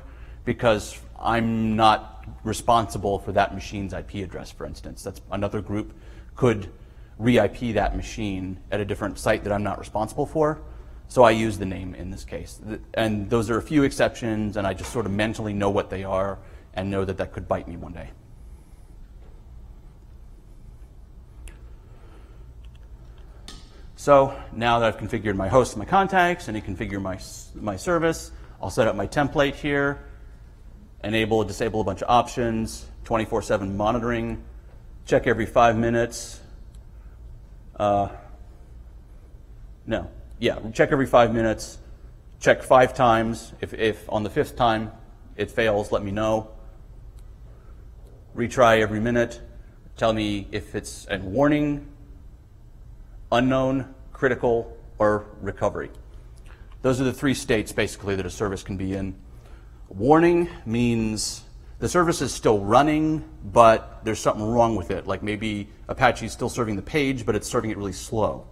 because I'm not responsible for that machine's IP address, for instance. That's another group could re-IP that machine at a different site that I'm not responsible for. So I use the name in this case. And those are a few exceptions, and I just sort of mentally know what they are and know that that could bite me one day. So now that I've configured my host and my contacts and I configure my service, I'll set up my template here, enable and disable a bunch of options, 24/7 monitoring, check every 5 minutes. Check every 5 minutes, check 5 times. If on the 5th time it fails, let me know. Retry every minute, tell me if it's a warning, unknown, critical, or recovery. Those are the 3 states basically that a service can be in. Warning means the service is still running, but there's something wrong with it. Like maybe Apache's still serving the page, but it's serving it really slow.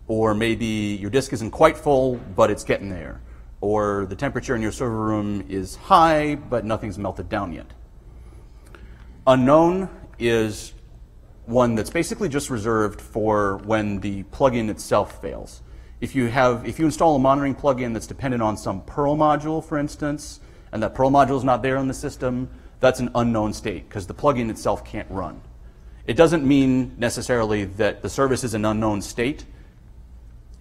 Or maybe your disk isn't quite full, but it's getting there. Or the temperature in your server room is high, but nothing's melted down yet. Unknown is one that's basically just reserved for when the plugin itself fails. If you install a monitoring plugin that's dependent on some Perl module, for instance, and that Perl module is not there in the system, that's an unknown state because the plugin itself can't run. It doesn't mean necessarily that the service is an unknown state.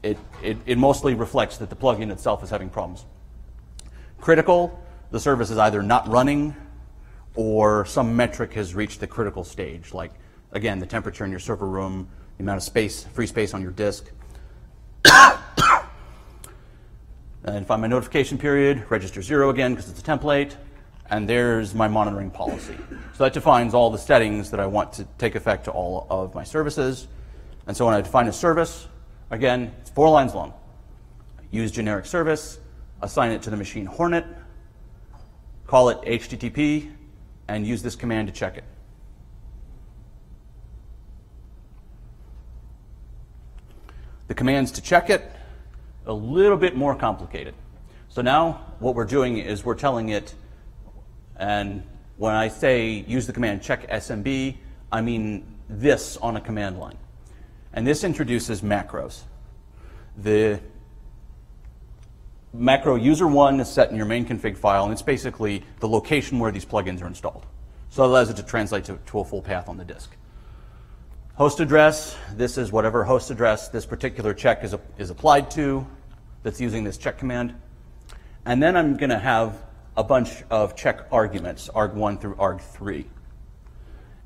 It mostly reflects that the plugin itself is having problems. Critical, the service is either not running or some metric has reached the critical stage, like, again, the temperature in your server room, the amount of space, free space on your disk. And find my notification period, register 0 again because it's a template, and there's my monitoring policy. So that defines all the settings that I want to take effect to all of my services. And so when I define a service, again, it's 4 lines long. Use generic service, assign it to the machine Hornet, call it HTTP, and use this command to check it. The commands to check it, a little bit more complicated. So now what we're doing is we're telling it, and when I say use the command check SMB, I mean this on a command line. And this introduces macros. The macro user1 is set in your main config file, and it's basically the location where these plugins are installed. So it allows it to translate to a full path on the disk. Host address, this is whatever host address this particular check is applied to that's using this check command. And then I'm going to have a bunch of check arguments, arg1 through arg3.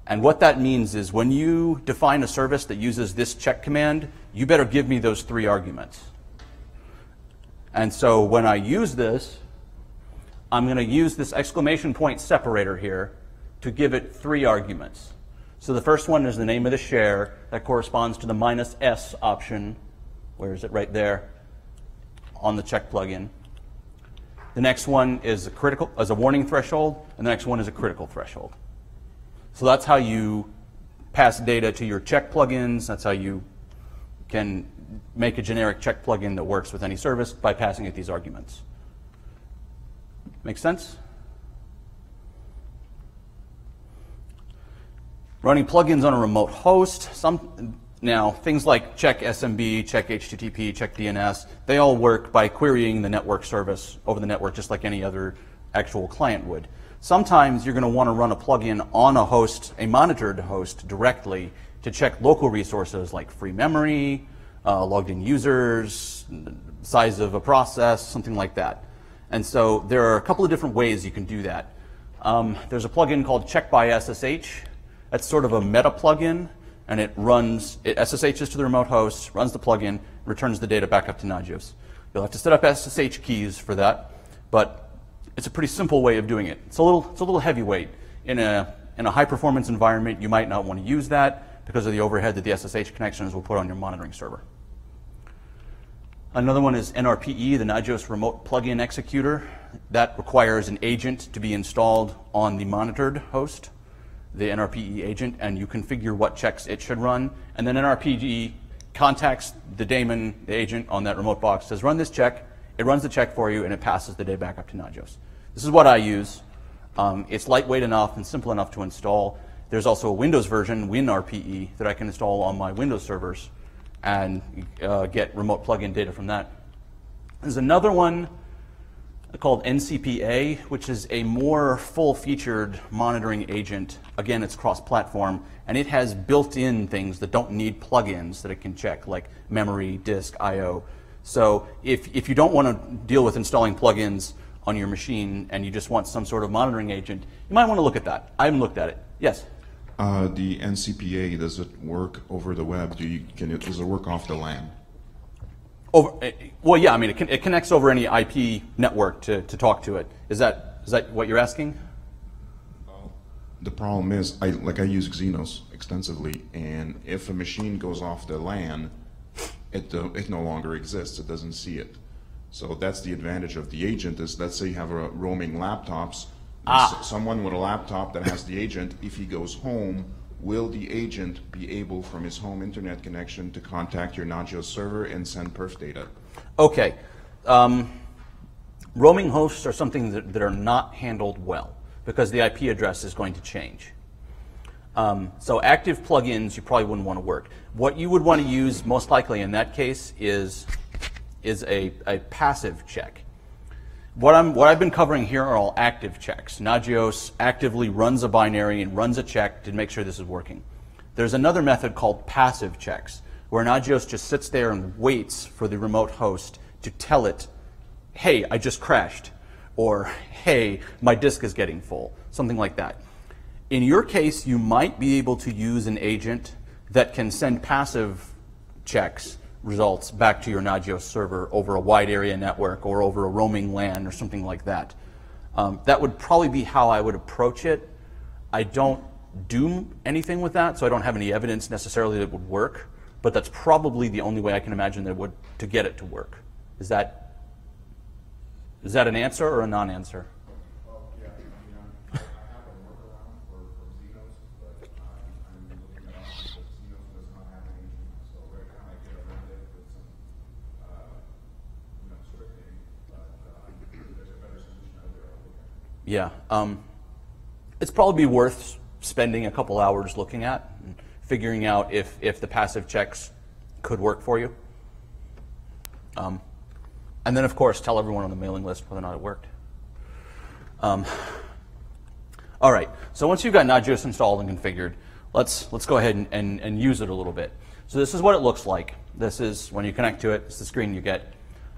And what that means is when you define a service that uses this check command, you better give me those 3 arguments. And so when I use this, I'm going to use this exclamation point separator here to give it 3 arguments. So the first one is the name of the share. That corresponds to the -s option. Where is it? Right there on the check plugin. The next one is a warning threshold, and the next one is a critical threshold. So that's how you pass data to your check plugins. That's how you can make a generic check plugin that works with any service by passing it these arguments. Make sense? Running plugins on a remote host. Now, things like check SMB, check HTTP, check DNS, they all work by querying the network service over the network just like any other actual client would. Sometimes you're going to want to run a plugin on a host, a monitored host, directly to check local resources like free memory, logged in users, size of a process, something like that. And so there are a couple of different ways you can do that. There's a plugin called check by SSH. That's sort of a meta plugin, and it SSHs to the remote host, runs the plugin, returns the data back up to Nagios. You'll have to set up SSH keys for that, but it's a pretty simple way of doing it. It's a little heavyweight. In a high performance environment, you might not want to use that because of the overhead that the SSH connections will put on your monitoring server. Another one is NRPE, the Nagios Remote Plugin Executor. That requires an agent to be installed on the monitored host, the NRPE agent, and you configure what checks it should run. And then NRPE contacts the daemon, the agent on that remote box, says run this check. It runs the check for you, and it passes the data back up to Nagios. This is what I use. It's lightweight enough and simple enough to install. There's also a Windows version, WinRPE, that I can install on my Windows servers and get remote plugin data from that. There's another one called NCPA, which is a more full-featured monitoring agent. Again, it's cross-platform, and it has built-in things that don't need plugins that it can check, like memory, disk, I/O. So if you don't want to deal with installing plugins on your machine and you just want some sort of monitoring agent, you might want to look at that. I haven't looked at it. Yes? The NCPA, does it work over the web? Does it work off the LAN? Well, yeah, I mean, it connects over any IP network to talk to it. Is that what you're asking? The problem is, I use Xenos extensively, and if a machine goes off the LAN, it no longer exists. It doesn't see it. So that's the advantage of the agent is, let's say you have a roaming laptops. Someone with a laptop that has the agent, if he goes home, will the agent be able from his home internet connection to contact your Nagios server and send perf data? Okay. Roaming hosts are something that are not handled well because the IP address is going to change. So active plugins you probably wouldn't want to work. What you would want to use most likely in that case is a passive check. What I've been covering here are all active checks. Nagios actively runs a binary and runs a check to make sure this is working. There's another method called passive checks, where Nagios just sits there and waits for the remote host to tell it, hey, I just crashed, or hey, my disk is getting full, something like that. In your case, you might be able to use an agent that can send passive checks results back to your Nagios server over a wide area network or over a roaming LAN or something like that. That would probably be how I would approach it. I don't do anything with that, so I don't have any evidence necessarily that it would work, but that's probably the only way I can imagine that it would to get it to work. Is that an answer or a non-answer? Well, yeah, I have a workaround for Xenos, but I'm looking at options that Xenos does not have any. So right now I get around it with some, scripting, but there's a better solution out there. Yeah, it's probably worth spending a couple hours looking at and figuring out if the passive checks could work for you. And then, of course, tell everyone on the mailing list whether or not it worked. All right, so once you've got Nagios installed and configured, let's go ahead and use it a little bit. So this is what it looks like. This is, when you connect to it, it's the screen you get.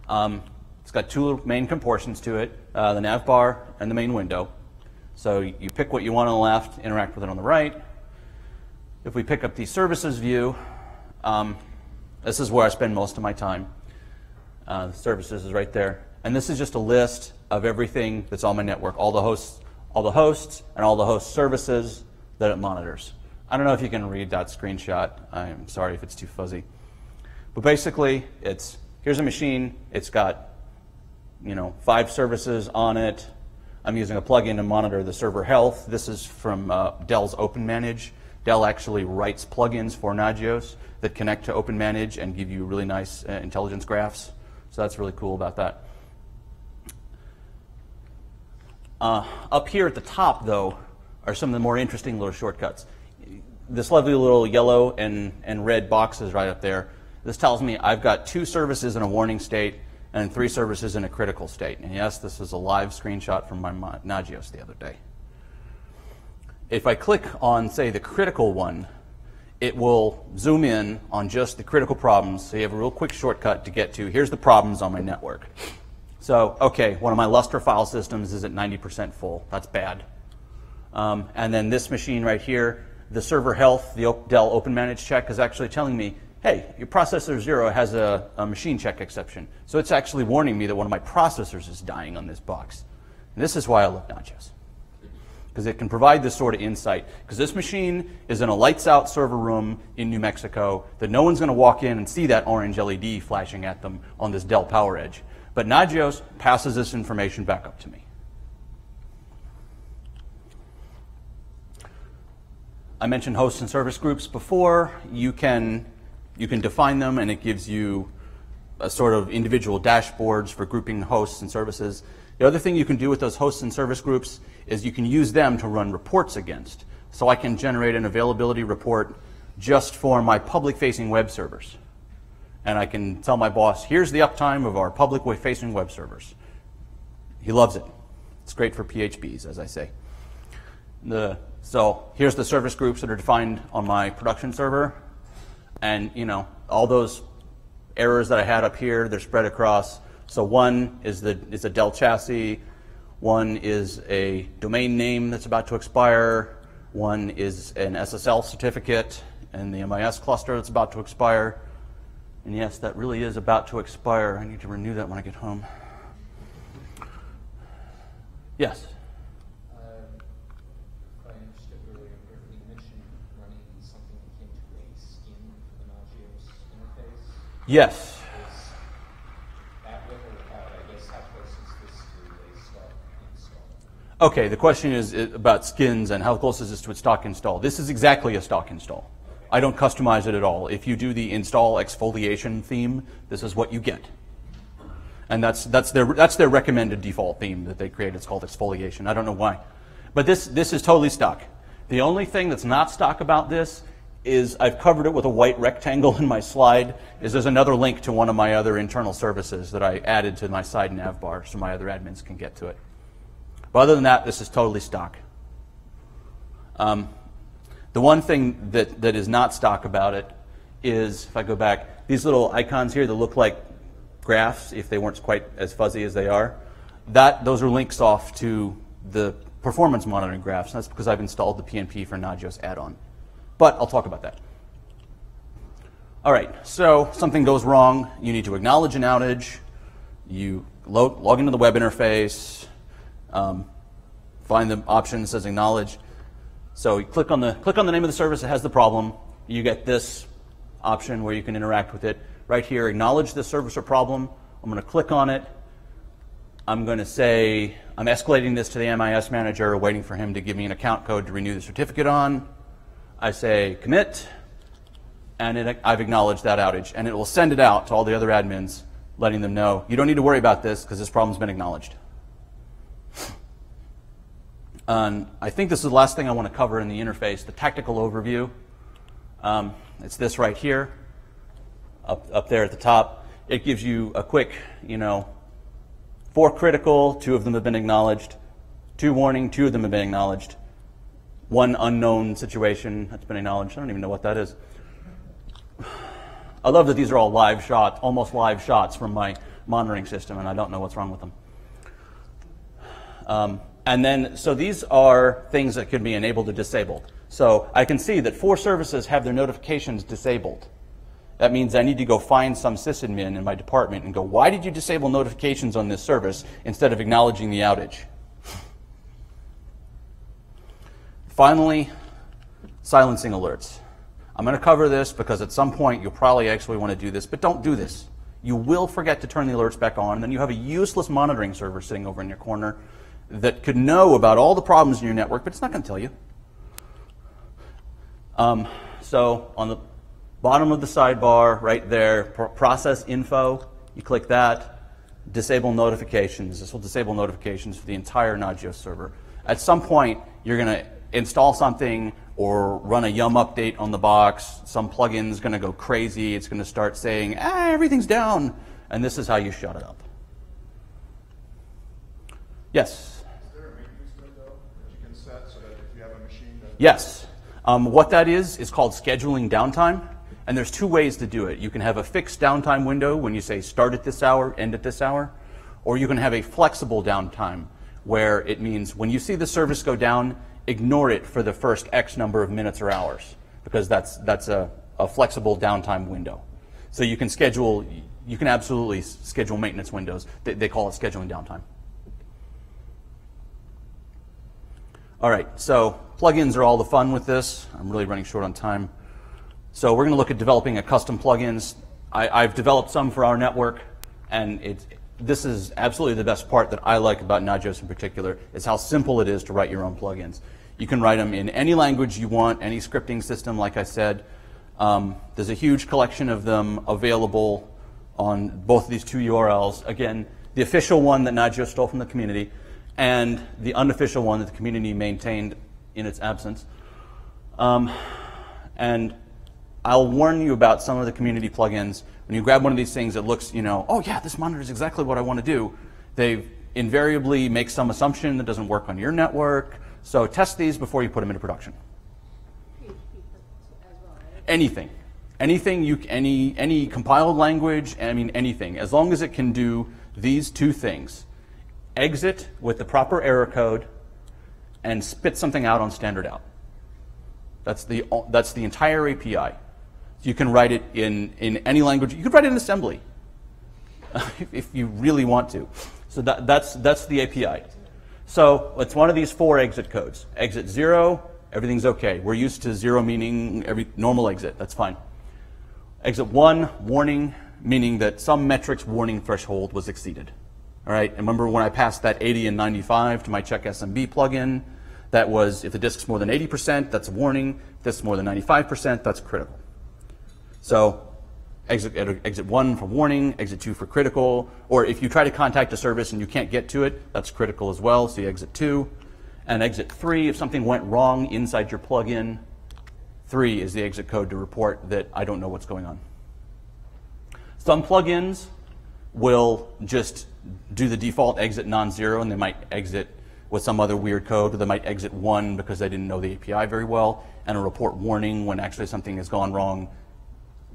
It's got two main portions to it, the nav bar and the main window. So you pick what you want on the left, interact with it on the right. If we pick up the services view, this is where I spend most of my time. The services is right there. And this is just a list of everything that's on my network, all the hosts and all the host services that it monitors. I don't know if you can read that screenshot. I'm sorry if it's too fuzzy. But basically, here's a machine. It's got 5 services on it. I'm using a plugin to monitor the server health. This is from Dell's OpenManage. Dell actually writes plugins for Nagios that connect to OpenManage and give you really nice intelligence graphs. So that's really cool about that. Up here at the top, though, are some of the more interesting little shortcuts. This lovely little yellow and red boxes right up there. This tells me I've got 2 services in a warning state and 3 services in a critical state. And yes, this is a live screenshot from my Nagios the other day. If I click on, say, the critical one, it will zoom in on just the critical problems. So you have a real quick shortcut to get to, here's the problems on my network. So, okay, one of my Lustre file systems is at 90% full. That's bad. And then this machine right here, the server health, the Dell OpenManage check is actually telling me, hey, your processor 0 has a machine check exception. So it's actually warning me that one of my processors is dying on this box. And this is why I love Nagios, because it can provide this sort of insight. Because this machine is in a lights-out server room in New Mexico that no one's going to walk in and see that orange LED flashing at them on this Dell PowerEdge. But Nagios passes this information back up to me. I mentioned hosts and service groups before. You can define them, and it gives you a sort of individual dashboards for grouping hosts and services. The other thing you can do with those hosts and service groups is you can use them to run reports against. So I can generate an availability report just for my public-facing web servers. And I can tell my boss, here's the uptime of our public-facing web servers. He loves it. It's great for PHPs, as I say. So here's the service groups that are defined on my production server. And all those errors that I had up here, they're spread across. So one is a Dell chassis. One is a domain name that's about to expire. One is an SSL certificate and the MIS cluster that's about to expire. And yes, that really is about to expire. I need to renew that when I get home. Yes? If I understood earlier, you mentioned running something akin to a skin for the Nagios interface. Yes. Is that with or without? I guess how close is this to a stock install? Okay, the question is about skins and how close is this to a stock install. This is exactly a stock install. I don't customize it at all. If you do the install exfoliation theme, this is what you get. And that's their recommended default theme that they create. It's called exfoliation. I don't know why. But this is totally stock. The only thing that's not stock about this is I've covered it with a white rectangle in my slide. There's another link to one of my other internal services that I added to my side nav bar so my other admins can get to it. But other than that, this is totally stock. The one thing that is not stock about it is, if I go back, these little icons here that look like graphs, if they weren't quite as fuzzy as they are, those are links off to the performance monitoring graphs. That's because I've installed the PNP for Nagios add-on. But I'll talk about that. All right, so something goes wrong. You need to acknowledge an outage. You log into the web interface, find the option that says acknowledge. So you click on the name of the service that has the problem. You get this option where you can interact with it. Right here, acknowledge the service or problem. I'm going to click on it. I'm going to say I'm escalating this to the MIS manager, waiting for him to give me an account code to renew the certificate on. I say commit, and I've acknowledged that outage. And it will send it out to all the other admins, letting them know, you don't need to worry about this because this problem's been acknowledged. And I think this is the last thing I want to cover in the interface, the tactical overview. It's this right here, up there at the top. It gives you a quick, 4 critical, 2 of them have been acknowledged, 2 warning, 2 of them have been acknowledged, 1 unknown situation that's been acknowledged. I don't even know what that is. I love that these are all live shots, almost live shots from my monitoring system, and I don't know what's wrong with them. And then, so these are things that can be enabled or disabled. So I can see that 4 services have their notifications disabled. That means I need to go find some sysadmin in my department and go, why did you disable notifications on this service instead of acknowledging the outage? Finally, silencing alerts. I'm going to cover this because at some point you'll probably actually want to do this, but don't do this. You will forget to turn the alerts back on, and then you have a useless monitoring server sitting over in your corner that could know about all the problems in your network, but it's not going to tell you. So on the bottom of the sidebar, right there, process info, you click that, disable notifications. This will disable notifications for the entire Nagios server. At some point, you're going to install something or run a yum update on the box. Some plugin's going to go crazy. It's going to start saying, everything's down. And this is how you shut it up. Yes? Is there a maintenance window that you can set so that if you have a machine that... Yes. What that is called scheduling downtime. And there's 2 ways to do it. You can have a fixed downtime window when you say start at this hour, end at this hour. Or you can have a flexible downtime where it means when you see the service go down, ignore it for the first X number of minutes or hours, because that's a flexible downtime window. So you can schedule, you can absolutely schedule maintenance windows. They call it scheduling downtime. All right, so plugins are all the fun with this. I'm really running short on time. So we're going to look at developing a custom plugins. I've developed some for our network, and this is absolutely the best part that I like about Nagios in particular, is how simple it is to write your own plugins. You can write them in any language you want, any scripting system, like I said. There's a huge collection of them available on both of these 2 URLs. Again, the official one that Nagios stole from the community, and the unofficial one that the community maintained in its absence. And I'll warn you about some of the community plugins. When you grab one of these things that looks, oh yeah, this monitors exactly what I want to do, they invariably make some assumption that doesn't work on your network. So test these before you put them into production. PHP as well, right? Anything. Any compiled language, anything. As long as it can do these 2 things. Exit with the proper error code and spit something out on standard out. That's the entire API. You can write it in any language. You could write it in assembly if you really want to. So that's the API. So it's one of these 4 exit codes. Exit 0, everything's okay. We're used to 0 meaning every normal exit. That's fine. Exit 1, warning, meaning that some metric's warning threshold was exceeded. All right. And remember when I passed that 80 and 95 to my check SMB plugin, that was if the disk's more than 80%, that's a warning. If this is more than 95%, that's critical. So exit 1 for warning, exit 2 for critical, or if you try to contact a service and you can't get to it, that's critical as well, so you exit 2. And exit 3, if something went wrong inside your plugin, 3 is the exit code to report that I don't know what's going on. Some plugins will just do the default exit non-zero, and they might exit with some other weird code, or they might exit 1 because they didn't know the API very well, and a report warning when actually something has gone wrong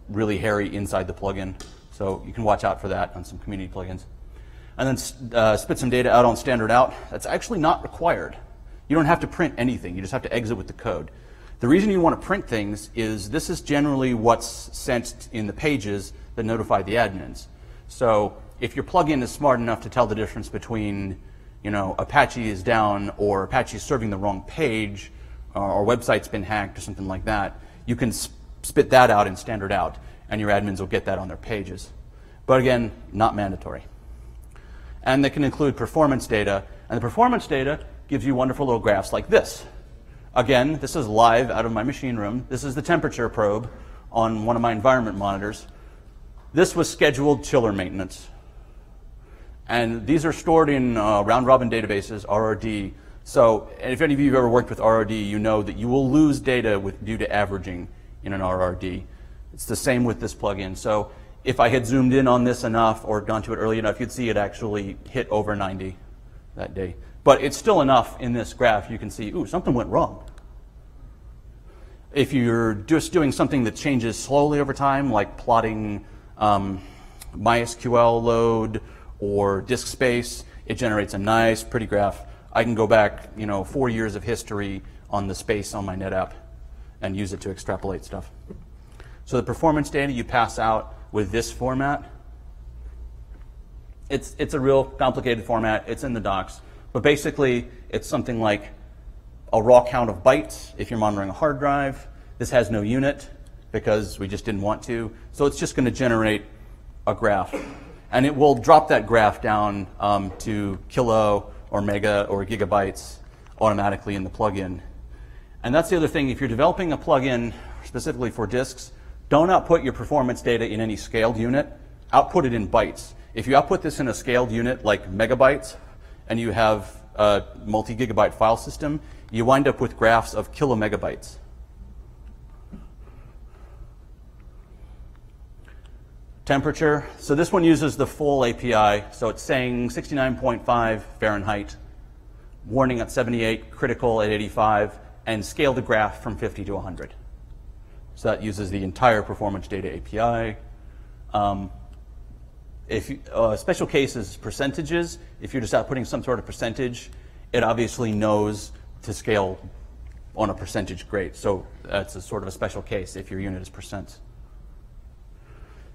really hairy inside the plugin. So you can watch out for that on some community plugins. And then spit some data out on standard out. That's actually not required. You don't have to print anything. You just have to exit with the code. The reason you want to print things is this is generally what's sent in the pages that notify the admins. So if your plugin is smart enough to tell the difference between, Apache is down or Apache is serving the wrong page or website's been hacked or something like that, you can spit that out in standard out, and your admins will get that on their pages. But again, not mandatory. And they can include performance data, and the performance data gives you wonderful little graphs like this. Again, this is live out of my machine room. This is the temperature probe on one of my environment monitors. This was scheduled chiller maintenance. And these are stored in round-robin databases, RRD. So if any of you have ever worked with RRD, you know that you will lose data due to averaging in an RRD. It's the same with this plugin. So if I had zoomed in on this enough or gone to it early enough, you'd see it actually hit over 90 that day. But it's still enough in this graph you can see, ooh, something went wrong. If you're just doing something that changes slowly over time, like plotting MySQL load or disk space, it generates a nice, pretty graph. I can go back, 4 years of history on the space on my NetApp and use it to extrapolate stuff. So the performance data you pass out with this format, it's a real complicated format. It's in the docs. But basically, it's something like a raw count of bytes if you're monitoring a hard drive. This has no unit because we just didn't want to. So it's just going to generate a graph. And it will drop that graph down to kilo or mega or gigabytes automatically in the plugin. And that's the other thing. If you're developing a plugin specifically for disks, don't output your performance data in any scaled unit. Output it in bytes. If you output this in a scaled unit like megabytes, and you have a multi-gigabyte file system, you wind up with graphs of kilomegabytes. Temperature. So this one uses the full API. So it's saying 69.5 Fahrenheit, warning at 78, critical at 85, and scale the graph from 50 to 100. So that uses the entire performance data API. Special case is percentages. If you're just outputting some sort of percentage, it obviously knows to scale on a percentage grade. So that's a sort of a special case if your unit is percent.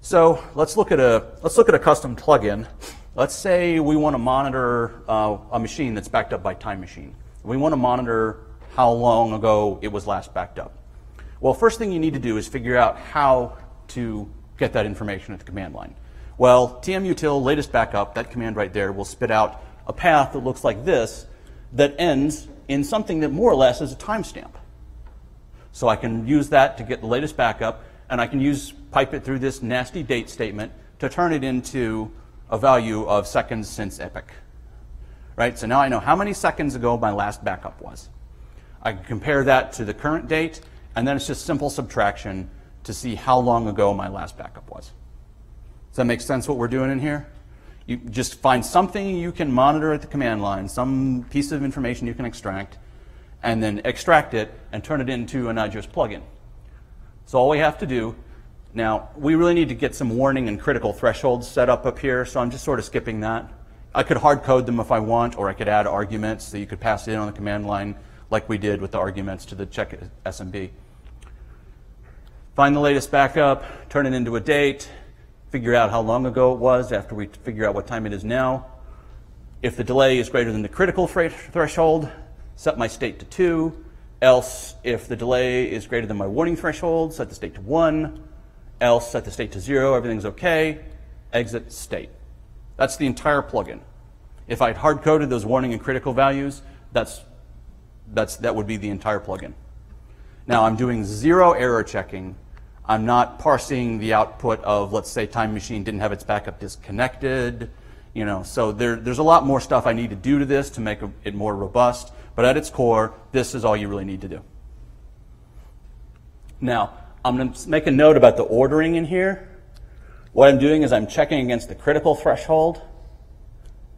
So let's look at a custom plugin. Let's say we want to monitor a machine that's backed up by Time Machine. We want to monitor how long ago it was last backed up. Well, first thing you need to do is figure out how to get that information at the command line. Well, tmutil latest backup, that command right there, will spit out a path that looks like this that ends in something that more or less is a timestamp. So I can use that to get the latest backup, and I can pipe it through this nasty date statement to turn it into a value of seconds since epoch. Right? So now I know how many seconds ago my last backup was. I can compare that to the current date, and then it's just simple subtraction to see how long ago my last backup was. Does that make sense what we're doing in here? You just find something you can monitor at the command line, some piece of information you can extract, and then extract it and turn it into a Nagios plugin. So all we have to do, now we really need to get some warning and critical thresholds set up here, so I'm just sort of skipping that. I could hard code them if I want, or I could add arguments so you could pass it in on the command line like we did with the arguments to the check SMB. Find the latest backup, turn it into a date, figure out how long ago it was after we figure out what time it is now. If the delay is greater than the critical threshold, set my state to 2. Else, if the delay is greater than my warning threshold, set the state to 1. Else, set the state to 0, everything's okay. Exit state. That's the entire plugin. If I'd hard-coded those warning and critical values, that would be the entire plugin. Now I'm doing 0 error checking. I'm not parsing the output of, let's say, Time Machine didn't have its backup disconnected. So there's a lot more stuff I need to do to this to make it more robust. But at its core, this is all you really need to do. Now, I'm going to make a note about the ordering in here. What I'm doing is I'm checking against the critical threshold.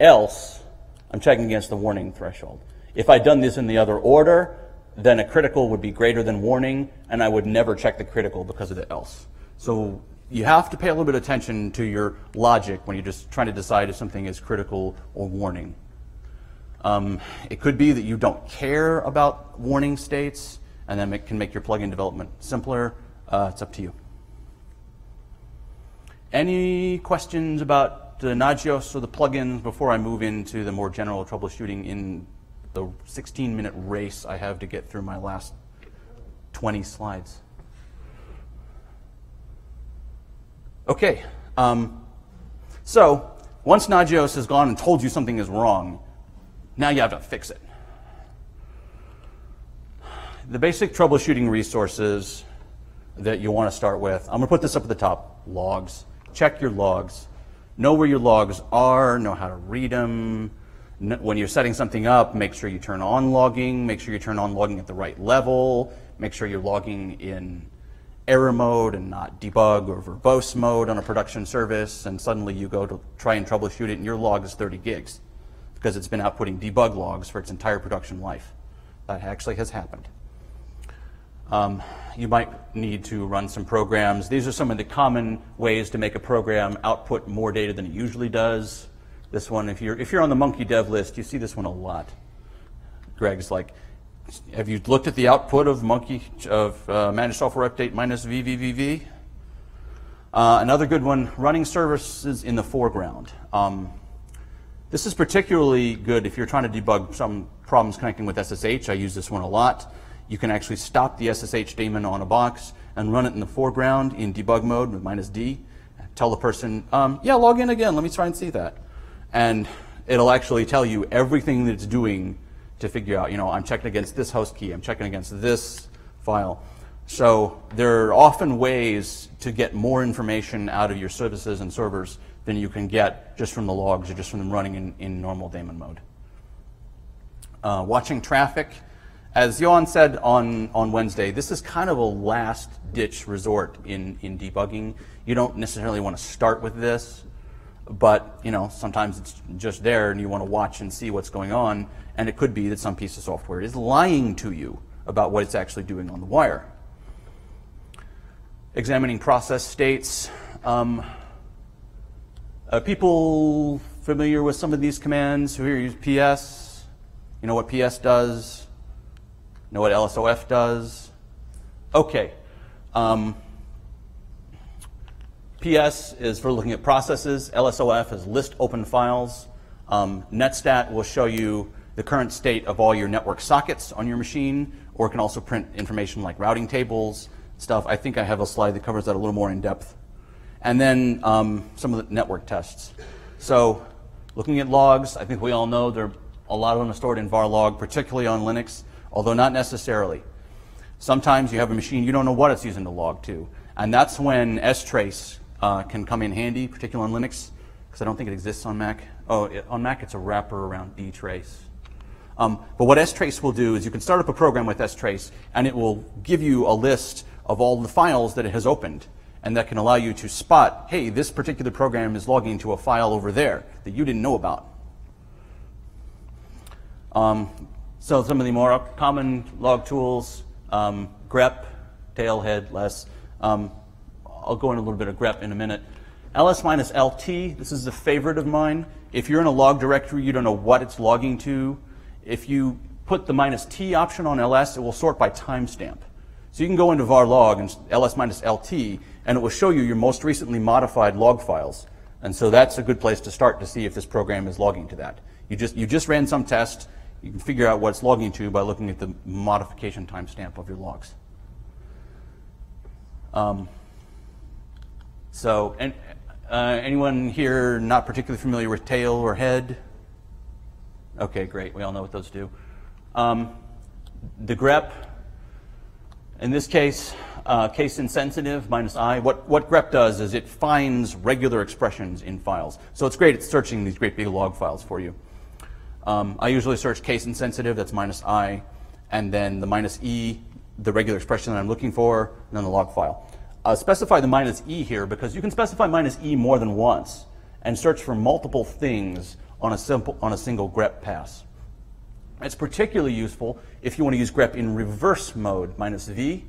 Else, I'm checking against the warning threshold. If I'd done this in the other order, then a critical would be greater than warning, and I would never check the critical because of the else. So you have to pay a little bit of attention to your logic when you're just trying to decide if something is critical or warning. It could be that you don't care about warning states, and then it can make your plugin development simpler. It's up to you. Any questions about the Nagios or the plugins before I move into the more general troubleshooting in the 16-minute race I have to get through my last 20 slides? Okay. So once Nagios has gone and told you something is wrong, now you have to fix it. The basic troubleshooting resources that you want to start with, I'm going to put this up at the top, logs. Check your logs. Know where your logs are, know how to read them. When you're setting something up, make sure you turn on logging, make sure you turn on logging at the right level, make sure you're logging in error mode and not debug or verbose mode on a production service, and suddenly you go to try and troubleshoot it and your log is 30 gigs because it's been outputting debug logs for its entire production life. That actually has happened. You might need to run some programs. These are some of the common ways to make a program output more data than it usually does. This one, if you're on the Monkey dev list, you see this one a lot. Greg's like, have you looked at the output of managed software update minus VVVV? Another good one, running services in the foreground. This is particularly good if you're trying to debug some problems connecting with SSH. I use this one a lot. You can actually stop the SSH daemon on a box and run it in the foreground in debug mode with -D. Tell the person, yeah, log in again, let me try and see that. And it'll actually tell you everything that it's doing to figure out, I'm checking against this host key, I'm checking against this file. So there are often ways to get more information out of your services and servers than you can get just from the logs or just from them running in normal daemon mode. Watching traffic. As Johan said on Wednesday, this is kind of a last-ditch resort in debugging. You don't necessarily want to start with this, but sometimes it's just there and you want to watch and see what's going on, and it could be that some piece of software is lying to you about what it's actually doing on the wire. Examining process states. People familiar with some of these commands who here use PS? You know what PS does? Know what LSOF does? Okay. PS is for looking at processes. LSOF is list open files. Netstat will show you the current state of all your network sockets on your machine, or it can also print information like routing tables, stuff. I think I have a slide that covers that a little more in depth. And then some of the network tests. So looking at logs, I think we all know a lot of them are stored in var log, particularly on Linux. Although not necessarily. Sometimes you have a machine, you don't know what it's using to log to. And that's when strace can come in handy, particularly on Linux, because I don't think it exists on Mac. On Mac it's a wrapper around dtrace. But what strace will do is you can start up a program with strace, and it will give you a list of all the files that it has opened. And that can allow you to spot, hey, this particular program is logging to a file over there that you didn't know about. So some of the more common log tools, grep, tailhead, less. I'll go into a little bit of grep in a minute. ls-lt, this is a favorite of mine. If you're in a log directory, you don't know what it's logging to. If you put the -t option on ls, it will sort by timestamp. So you can go into var log and ls-lt, and it will show you your most recently modified log files. And so that's a good place to start to see if this program is logging to that. You just ran some test. You can figure out what it's logging to by looking at the modification timestamp of your logs. Anyone here not particularly familiar with tail or head? Okay, great. We all know what those do. The grep, in this case, case insensitive, -I. What grep does is it finds regular expressions in files. So it's great at searching these great big log files for you. I usually search case insensitive, that's -I, and then the -E, the regular expression that I'm looking for, and then the log file. Specify the -E here because you can specify -E more than once and search for multiple things on a single grep pass. It's particularly useful if you want to use grep in reverse mode, -V.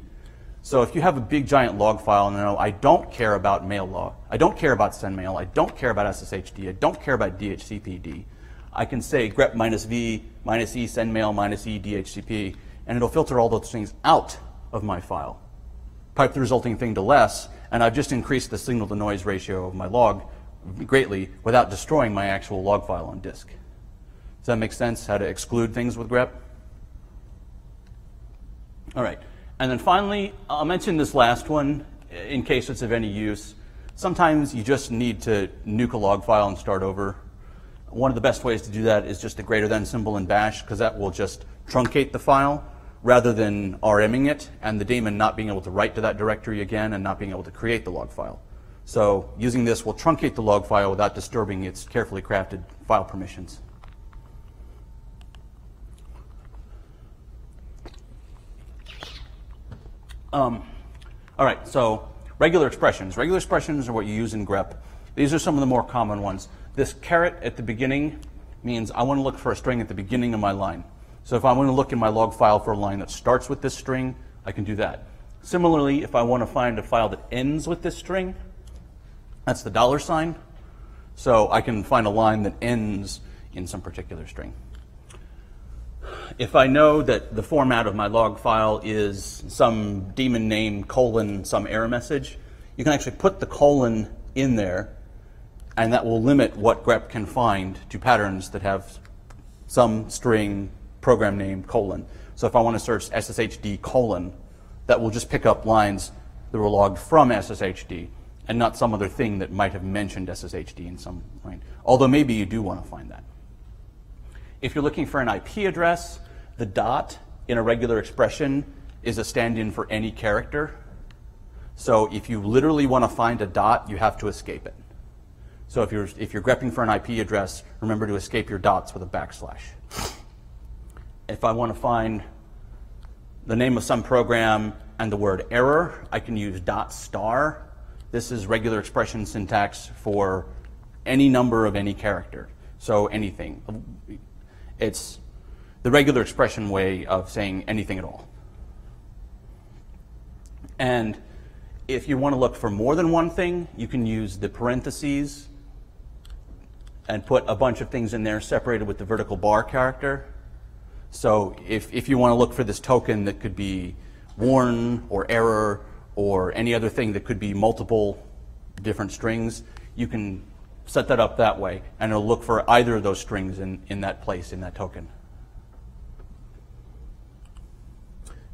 So if you have a big giant log file and I don't care about mail log, I don't care about send mail, I don't care about SSHD, I don't care about DHCPD, I can say grep -V, -E send mail, -E DHCP, and it'll filter all those things out of my file. Pipe the resulting thing to less, and I've just increased the signal to noise ratio of my log greatly without destroying my actual log file on disk. Does that make sense, how to exclude things with grep? All right, and then finally, I'll mention this last one in case it's of any use. Sometimes you just need to nuke a log file and start over. One of the best ways to do that is just the greater than symbol in bash, because that will just truncate the file rather than RMing it, and the daemon not being able to write to that directory again and not being able to create the log file. So using this will truncate the log file without disturbing its carefully crafted file permissions. All right, so regular expressions. Regular expressions are what you use in grep. These are some of the more common ones. This caret at the beginning means I want to look for a string at the beginning of my line. So if I want to look in my log file for a line that starts with this string, I can do that. Similarly, if I want to find a file that ends with this string, that's the $sign. So I can find a line that ends in some particular string. If I know that the format of my log file is some daemon name colon some error message, you can actually put the colon in there, and that will limit what grep can find to patterns that have some string program name colon. So if I want to search SSHD colon, that will just pick up lines that were logged from SSHD and not some other thing that might have mentioned SSHD in some line. Although maybe you do want to find that. If you're looking for an IP address, the dot in a regular expression is a stand-in for any character. So if you literally want to find a dot, you have to escape it. So if you're grepping for an IP address, remember to escape your dots with a backslash. If I want to find the name of some program and the word error, I can use $. This is regular expression syntax for any number of any character. So anything. It's the regular expression way of saying anything at all. And if you want to look for more than one thing, you can use the parentheses and put a bunch of things in there separated with the vertical bar character. So if you want to look for this token that could be warn or error or any other thing that could be multiple different strings, you can set that up that way, and it'll look for either of those strings in that place, in that token.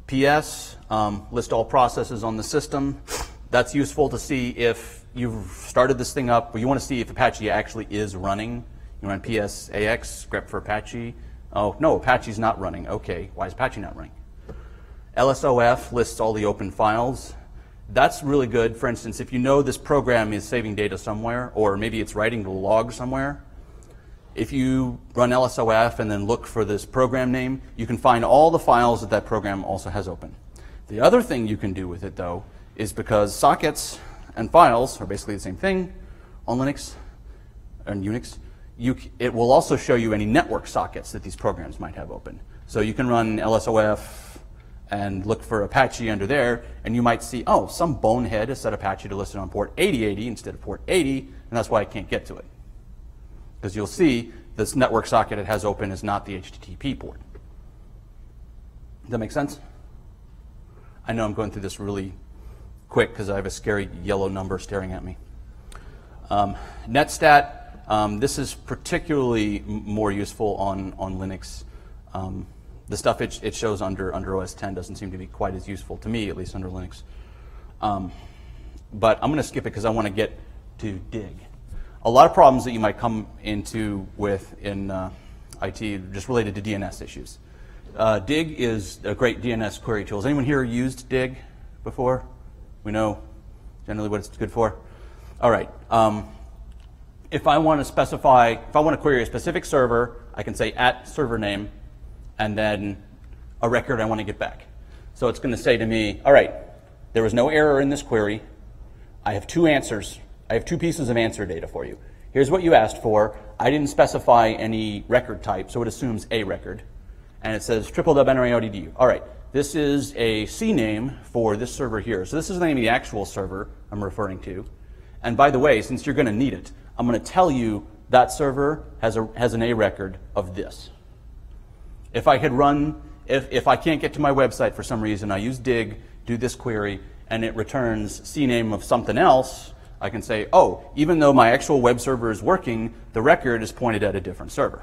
PS, list all processes on the system. That's useful to see if you've started this thing up, but you want to see if Apache actually is running. You run PSAX, grep for Apache. Oh, no, Apache's not running. Okay, why is Apache not running? LSOF lists all the open files. That's really good. For instance, if you know this program is saving data somewhere, or maybe it's writing the log somewhere, if you run LSOF and then look for this program name, you can find all the files that that program also has open. The other thing you can do with it, though, is because sockets and files are basically the same thing on Linux and Unix, it will also show you any network sockets that these programs might have open. So you can run LSOF and look for Apache under there, and you might see, oh, some bonehead has set Apache to listen on port 8080 instead of port 80, and that's why I can't get to it. Because you'll see this network socket it has open is not the HTTP port. Does that make sense? I know I'm going through this really quick because I have a scary yellow number staring at me. Netstat. This is particularly more useful on Linux. The stuff it shows under OS X doesn't seem to be quite as useful to me, at least under Linux. But I'm going to skip it because I want to get to dig. A lot of problems that you might come into with in IT just related to DNS issues. Dig is a great DNS query tool. Has anyone here used dig before? We know generally what it's good for. All right. If I want to specify, if I want to query a specific server, I can say @server name and then a record I want to get back. So it's going to say to me, all right, there was no error in this query. I have two answers. I have two pieces of answer data for you. Here's what you asked for. I didn't specify any record type, so it assumes a record. And it says www.nrao.edu. All right, this is a CNAME for this server here. So this is the name of the actual server I'm referring to. And by the way, since you're going to need it, I'm going to tell you that server has an A record of this. If I had run, if I can't get to my website for some reason, I use dig, do this query, and it returns CNAME of something else, I can say, oh, even though my actual web server is working, the record is pointed at a different server.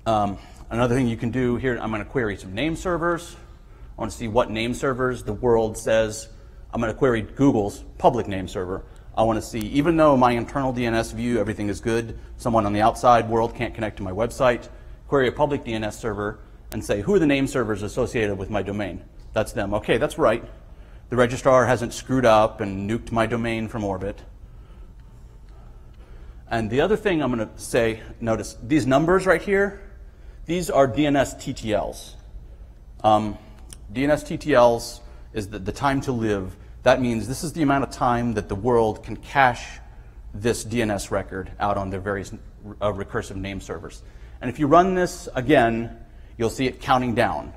Another thing you can do here, I'm going to query some name servers. I want to see what name servers the world says. I'm going to query Google's public name server. I want to see, even though my internal DNS view, everything is good, someone on the outside world can't connect to my website, query a public DNS server and say, who are the name servers associated with my domain? That's them. Okay, that's right. The registrar hasn't screwed up and nuked my domain from orbit. And the other thing I'm going to say, notice these numbers right here, these are DNS TTLs. DNS TTLs is the time to live. That means this is the amount of time that the world can cache this DNS record out on their various recursive name servers. And if you run this again, you'll see it counting down,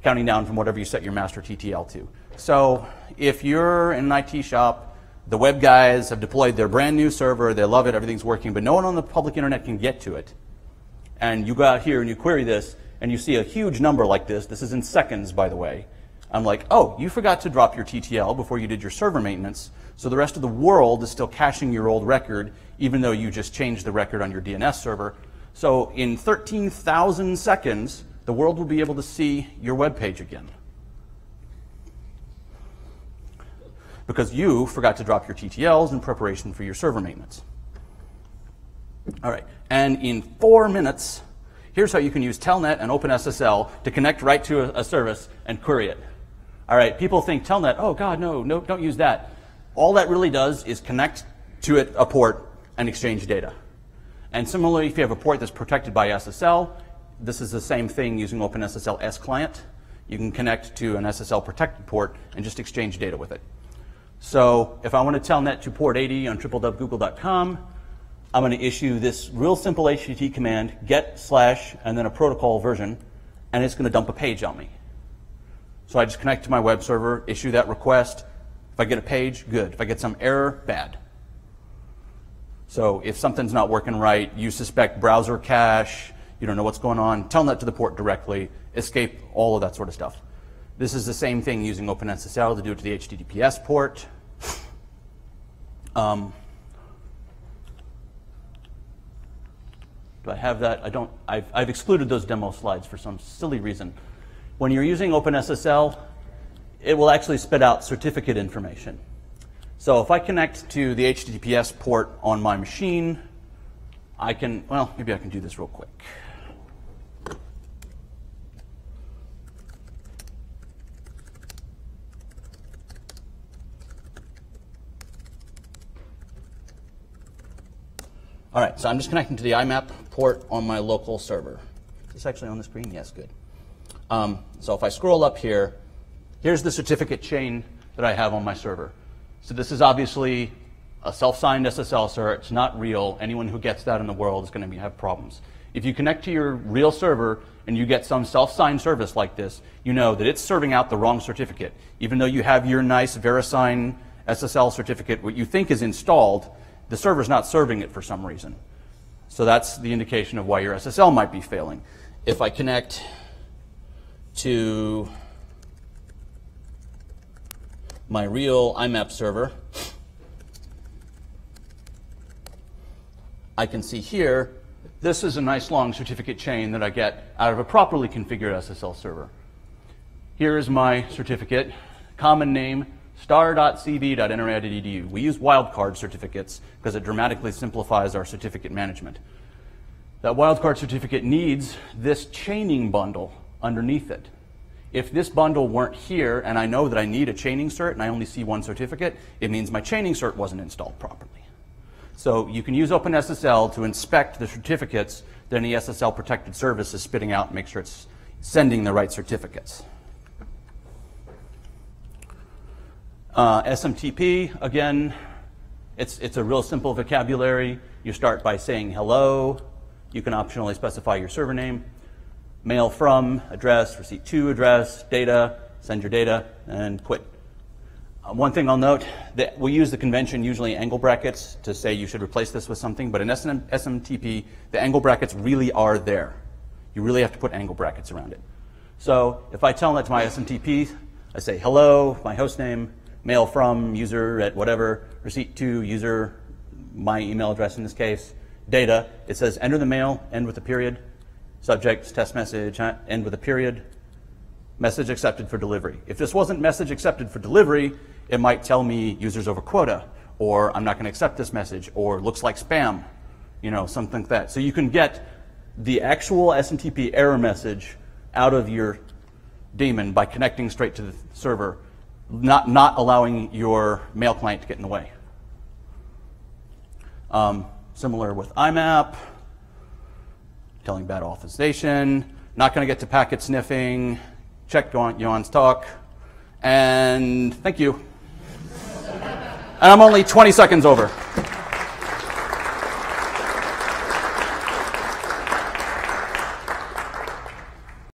counting down from whatever you set your master TTL to. So if you're in an IT shop, the web guys have deployed their brand new server, they love it, everything's working, but no one on the public internet can get to it. And you go out here and you query this, and you see a huge number like this. This is in seconds, by the way. I'm like, oh, you forgot to drop your TTL before you did your server maintenance, so the rest of the world is still caching your old record, even though you just changed the record on your DNS server. So in 13,000 seconds, the world will be able to see your web page again. Because you forgot to drop your TTLs in preparation for your server maintenance. All right, and in 4 minutes, here's how you can use telnet and openssl to connect right to a service and query it. All right, people think telnet, oh God, no, don't use that. All that really does is connect to a port and exchange data. And similarly, if you have a port that's protected by SSL, this is the same thing using openssl S client. You can connect to an SSL protected port and just exchange data with it. So if I want to telnet to port 80 on www.google.com, I'm going to issue this real simple HTTP command, get / and then a protocol version, and it's going to dump a page on me. So I just connect to my web server, issue that request. If I get a page, good. If I get some error, bad. So if something's not working right, you suspect browser cache, you don't know what's going on, telnet to the port directly, escape, all of that sort of stuff. This is the same thing using openssl to do it to the HTTPS port. Do I have that? I don't. I've excluded those demo slides for some silly reason. When you're using openssl, it will actually spit out certificate information. So if I connect to the HTTPS port on my machine, I can, well, maybe I can do this real quick. All right, so I'm just connecting to the IMAP port on my local server. Is this actually on the screen? Yes, good. So if I scroll up here, here's the certificate chain that I have on my server. So this is obviously a self-signed SSL cert. It's not real. Anyone who gets that in the world is going to have problems. If you connect to your real server and you get some self-signed service like this, you know that it's serving out the wrong certificate. Even though you have your nice VeriSign SSL certificate, what you think is installed, the server's not serving it for some reason. So that's the indication of why your SSL might be failing. If I connect to my real IMAP server, I can see here, this is a nice long certificate chain that I get out of a properly configured SSL server. Here is my certificate, common name, star.cb.nrao.edu. We use wildcard certificates because it dramatically simplifies our certificate management. That wildcard certificate needs this chaining bundle underneath it. If this bundle weren't here and I know that I need a chaining cert and I only see one certificate, it means my chaining cert wasn't installed properly. So you can use openssl to inspect the certificates that any SSL protected service is spitting out and make sure it's sending the right certificates. SMTP, again, it's a real simple vocabulary. You start by saying hello. You can optionally specify your server name. Mail from, address, receipt to address, data, send your data, and quit. One thing I'll note, that we use the convention usually angle brackets to say you should replace this with something, but in SMTP, the angle brackets really are there. You really have to put angle brackets around it. So if I tell that to my SMTP, I say hello, my host name, mail from, user at whatever, receipt to, user, my email address in this case, data, it says enter the mail, end with a period, subject, test message, end with a period, message accepted for delivery. If this wasn't message accepted for delivery, it might tell me users over quota, or I'm not going to accept this message, or looks like spam, you know, something like that. So you can get the actual SMTP error message out of your daemon by connecting straight to the server, not allowing your mail client to get in the way. Similar with IMAP, telling bad authorization, not going to get to packet sniffing, check Yuan's talk, And thank you. And I'm only 20 seconds over.